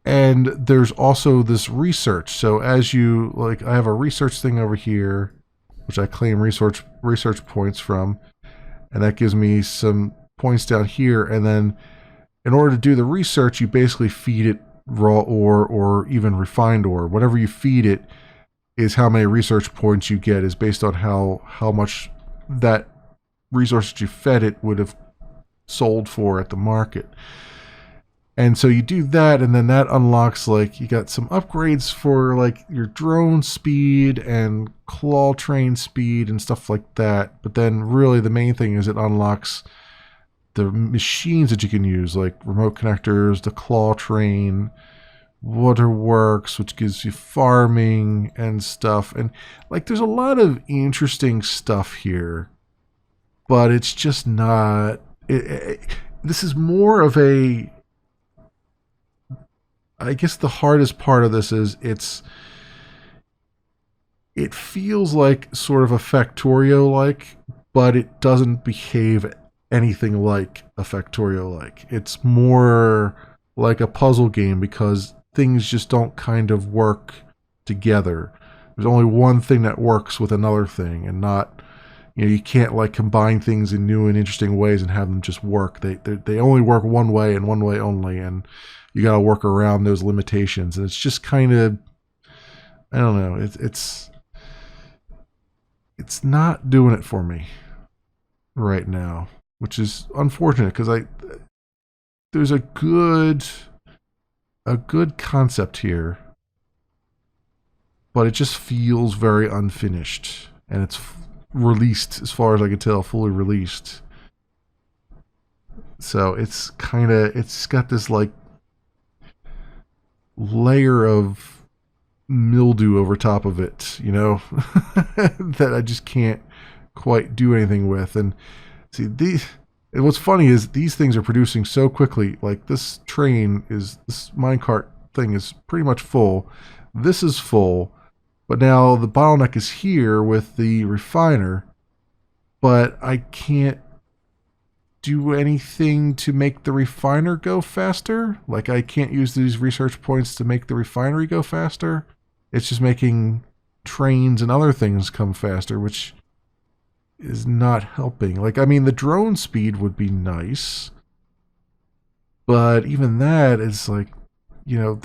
And there's also this research. So as you like, I have a research thing over here, which I claim research points from, and that gives me some points down here. And then in order to do the research, you basically feed it raw ore or even refined ore. Whatever you feed it is how many research points you get, is based on how much that resource that you fed it would have sold for at the market. And so you do that, and then that unlocks, like, you got some upgrades for like your drone speed and claw train speed and stuff like that. But then really the main thing is it unlocks the machines that you can use, like remote connectors, the claw train, waterworks, which gives you farming and stuff. And like there's a lot of interesting stuff here, but it's just not this is more of a, I guess the hardest part of this is it feels like sort of a Factorio like, but it doesn't behave anything like a Factorio like. It's more like a puzzle game because things just don't kind of work together. There's only one thing that works with another thing, and not, you know, you can't like combine things in new and interesting ways and have them just work. They only work one way and one way only, and you got to work around those limitations. And it's just kind of, I don't know, it's not doing it for me right now, which is unfortunate because there's a good concept here, but it just feels very unfinished, and it's released, as far as I can tell, fully released. So it's got this like layer of mildew over top of it, you know, that I just can't quite do anything with. And see, what's funny is these things are producing so quickly. Like this minecart thing is pretty much full. This is full, but now the bottleneck is here with the refiner, but I can't do anything to make the refiner go faster. Like I can't use these research points to make the refinery go faster. It's just making trains and other things come faster, which is not helping. Like, I mean, the drone speed would be nice, but even that is like, you know,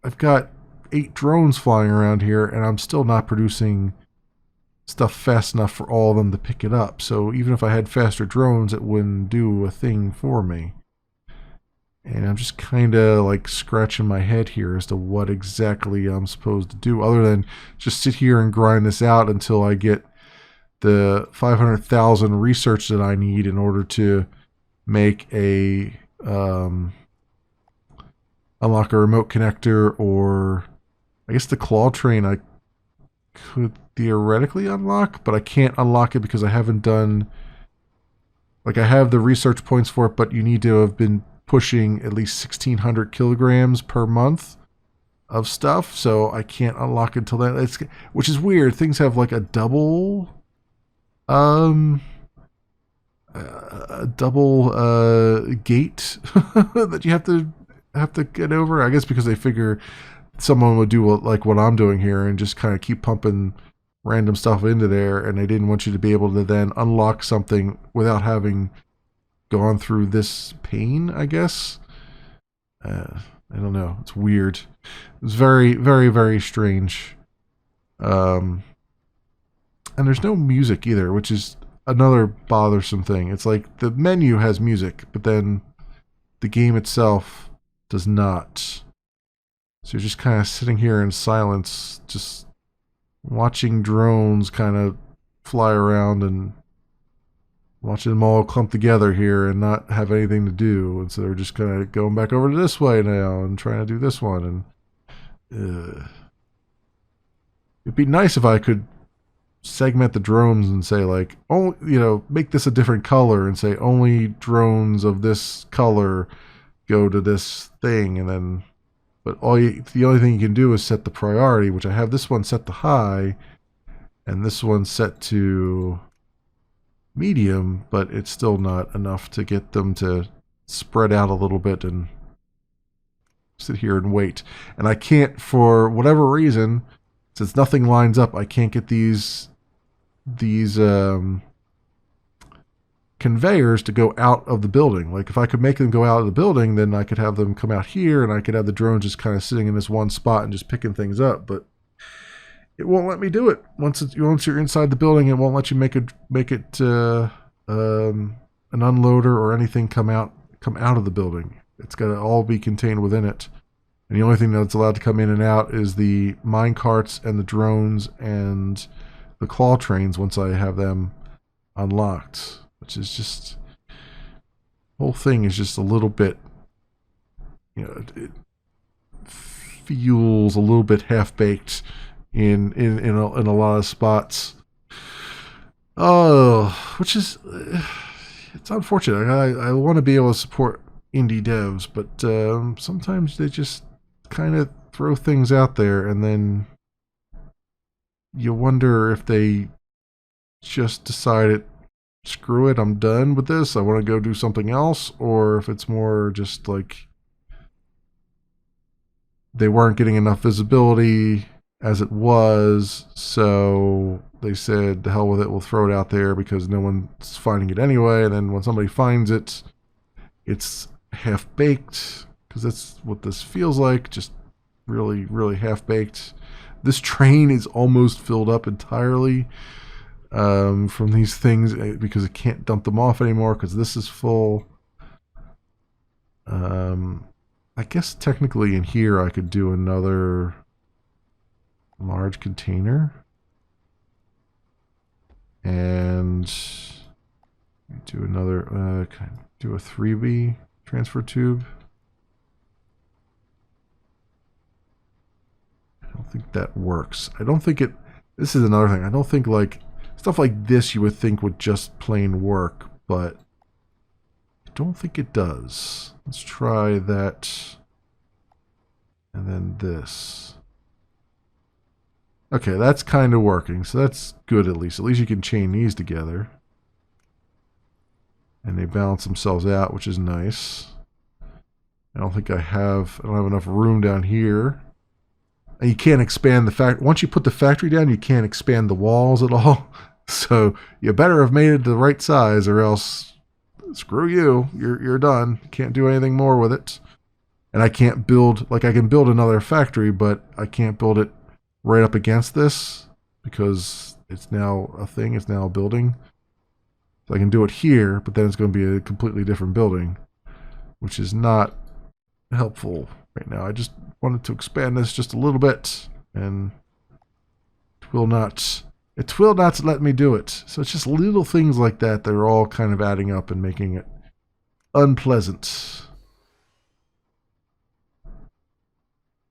I've got 8 drones flying around here, and I'm still not producing stuff fast enough for all of them to pick it up. So even if I had faster drones, it wouldn't do a thing for me. And I'm just kind of like scratching my head here as to what exactly I'm supposed to do, other than just sit here and grind this out until I get the 500,000 research that I need in order to make a unlock a remote connector, or I guess the claw train I could theoretically unlock, but I can't unlock it because I haven't done, like, I have the research points for it, but you need to have been pushing at least 1,600 kilograms per month of stuff, so I can't unlock it until then. Which is weird. Things have like a double gate that you have to get over. I guess because they figure someone would do like what I'm doing here and just kind of keep pumping random stuff into there, and they didn't want you to be able to then unlock something without having gone through this pain, I guess. I don't know. It's weird. It's very, very, very strange. And there's no music either, which is another bothersome thing. It's like the menu has music, but then the game itself does not. So you're just kind of sitting here in silence, just watching drones kind of fly around and watching them all clump together here and not have anything to do. And so they're just kind of going back over to this way now and trying to do this one. And it'd be nice if I could segment the drones and say, like, oh, you know, make this a different color and say only drones of this color go to this thing. And then, but the only thing you can do is set the priority, which I have this one set to high. And this one's set to medium, but it's still not enough to get them to spread out a little bit and sit here and wait. And I can't, for whatever reason, since nothing lines up, I can't get these conveyors to go out of the building. Like if I could make them go out of the building, then I could have them come out here and I could have the drone just kind of sitting in this one spot and just picking things up. But it won't let me do it. Once you're inside the building, it won't let you make it an unloader or anything come out of the building. It's got to all be contained within it. And the only thing that's allowed to come in and out is the mine carts and the drones and the claw trains once I have them unlocked. Which is just, the whole thing is just a little bit, it feels a little bit half-baked in a lot of spots. Oh, which is, it's unfortunate. I want to be able to support indie devs, but sometimes they just kind of throw things out there and then you wonder if they just decided, screw it, I'm done with this, I want to go do something else, or if it's more just like they weren't getting enough visibility as it was, so they said, the hell with it, we'll throw it out there because no one's finding it anyway, and then when somebody finds it, it's half-baked, because that's what this feels like, just really, really half-baked. This train is almost filled up entirely from these things because it can't dump them off anymore because this is full. I guess technically in here I could do another large container and do another can I do a 3B transfer tube? I don't think that works. I don't think it, this is another thing, I don't think like stuff like this you would think would just plain work, but I don't think it does. Let's try that. And then this. Okay, that's kind of working, so that's good at least. At least you can chain these together. And they balance themselves out, which is nice. I don't have enough room down here. And you can't expand the factory. Once you put the factory down, you can't expand the walls at all. So you better have made it the right size, or else screw you. You're done. You can't do anything more with it. And I can't build, like I can build another factory, but I can't build it right up against this because it's now a thing. It's now a building. So I can do it here, but then it's going to be a completely different building, which is not helpful right now. I just wanted to expand this just a little bit, and it will not let me do it. So it's just little things like that that are all kind of adding up and making it unpleasant.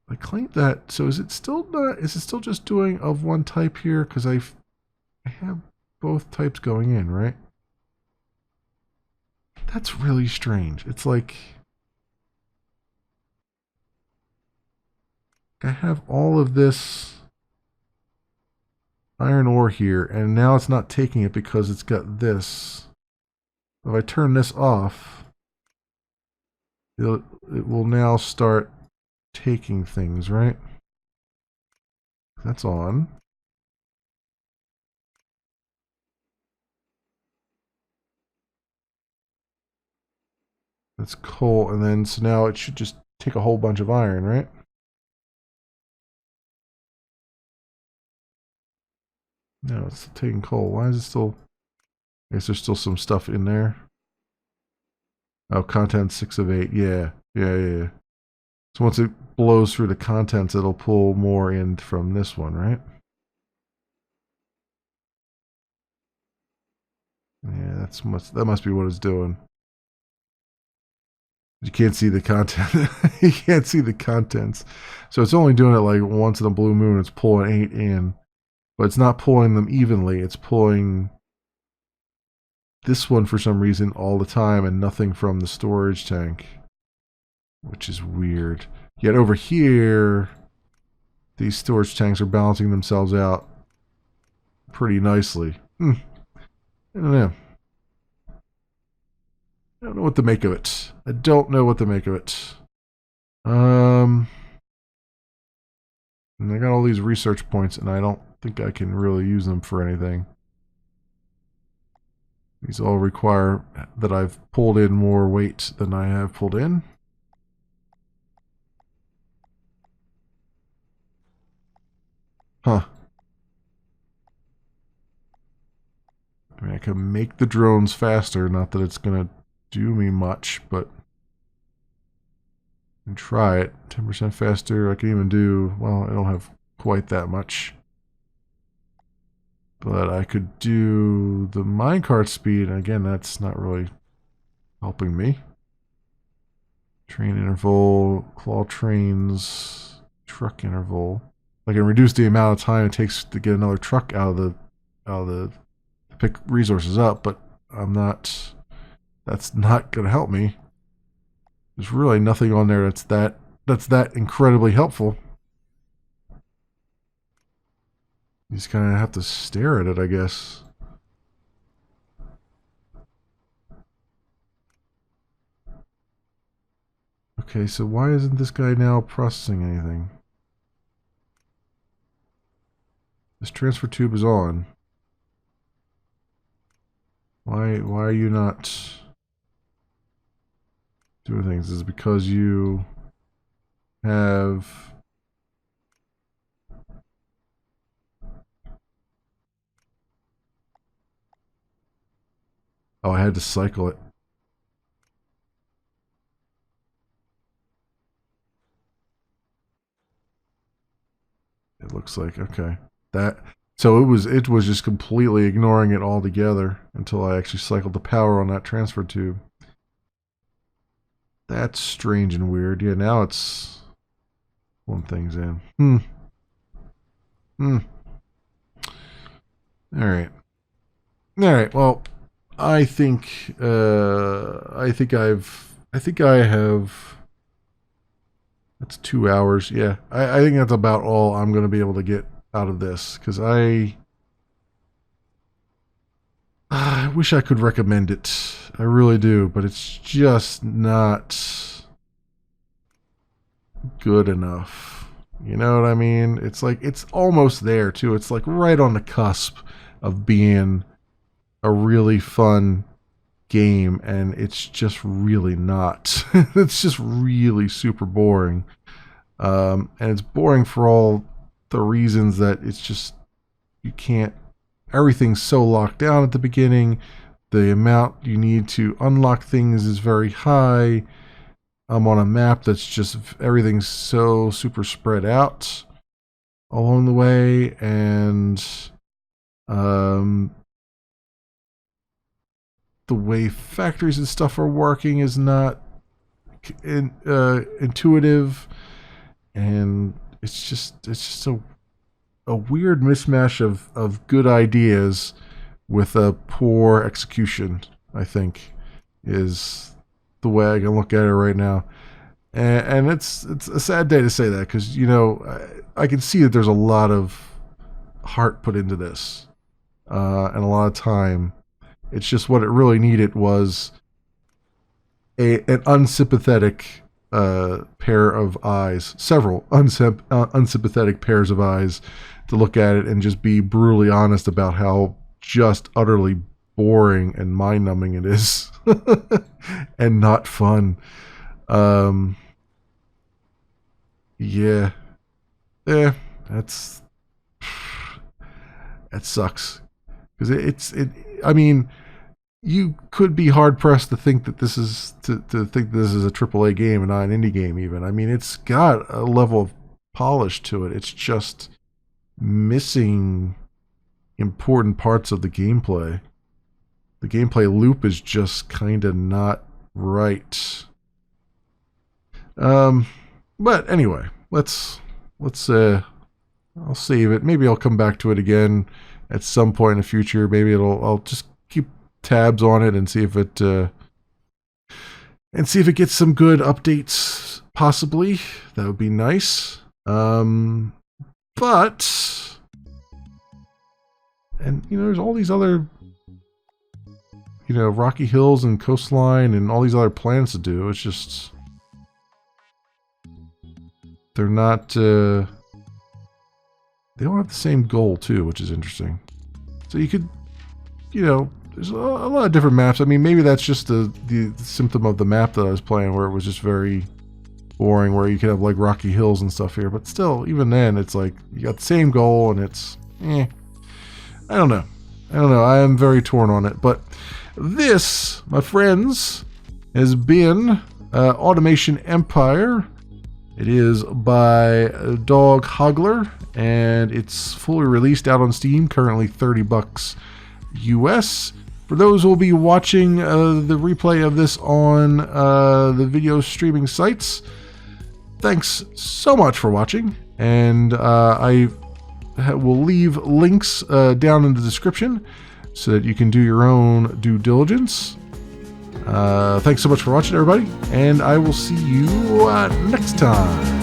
I claim that, so is it still just doing of one type here? Because I have both types going in, right? That's really strange. It's like I have all of this iron ore here, and now it's not taking it because it's got this. If I turn this off, it will now start taking things, right? That's on. That's coal, and then so now it should just take a whole bunch of iron, right? No, it's still taking coal. Why is it still? I guess there's still some stuff in there. Oh, content 6 of 8. Yeah. So once it blows through the contents, it'll pull more in from this one, right? Yeah, that must be what it's doing. You can't see the content. You can't see the contents. So it's only doing it like once in a blue moon. It's pulling 8 in. But it's not pulling them evenly. It's pulling this one for some reason all the time and nothing from the storage tank, which is weird. Yet over here, these storage tanks are balancing themselves out pretty nicely. I don't know. I don't know what to make of it. I don't know what to make of it. And I got all these research points, and I don't think I can really use them for anything. These all require that I've pulled in more weight than I have pulled in. Huh. I mean, I can make the drones faster. Not that it's going to do me much, but I can try it. 10% faster. I can even do, well, I don't have quite that much. But I could do the minecart speed. And again, that's not really helping me. Train interval, claw trains, truck interval. I can reduce the amount of time it takes to get another truck out of the pick resources up, but that's not going to help me. There's really nothing on there that's that incredibly helpful. You just kind of have to stare at it, I guess. Okay, so why isn't this guy now processing anything? This transfer tube is on. Why are you not doing things? Is it because you have... Oh, I had to cycle it. It looks like, okay. So it was just completely ignoring it altogether until I actually cycled the power on that transfer tube. That's strange and weird. Yeah, now it's one thing's in. All right. Well, I think I have. That's 2 hours. Yeah, I think that's about all I'm going to be able to get out of this, because I wish I could recommend it. I really do, but it's just not good enough. You know what I mean? It's like, it's almost there too. It's like right on the cusp of being a really fun game, and it's just really not. It's just really super boring. And it's boring for all the reasons that it's just, you can't, everything's so locked down at the beginning. The amount you need to unlock things is very high. I'm on a map that's just, everything's so super spread out along the way, and the way factories and stuff are working is not intuitive, and it's just a weird mismatch of good ideas with a poor execution, I think, is the way I can look at it right now. And it's a sad day to say that, because, you know, I can see that there's a lot of heart put into this, and a lot of time. It's just what it really needed was an unsympathetic pair of eyes, several unsympathetic pairs of eyes, to look at it and just be brutally honest about how just utterly boring and mind-numbing it is, and not fun. Yeah, that sucks, because I mean, you could be hard pressed to think that this is to think this is a AAA game and not an indie game. Even, I mean, it's got a level of polish to it. It's just missing important parts of the gameplay. The gameplay loop is just kind of not right. But anyway, let's I'll save it. Maybe I'll come back to it again at some point in the future. Maybe I'll just keep tabs on it and see if it gets some good updates. Possibly, that would be nice. But And, you know, there's all these other, you know, rocky hills and coastline and all these other planets to do. It's just, they're not, they don't have the same goal too, which is interesting. So you could, you know, there's a lot of different maps. I mean, maybe that's just the symptom of the map that I was playing, where it was just very boring, where you could have like rocky hills and stuff here. But still, even then, it's like you got the same goal, and it's, I don't know. I am very torn on it. But this, my friends, has been Automation Empire. It is by Dog Hogler, and it's fully released out on Steam, currently $30 US. For those who will be watching the replay of this on the video streaming sites, thanks so much for watching, and I will leave links down in the description so that you can do your own due diligence. Thanks so much for watching, everybody, and I will see you next time.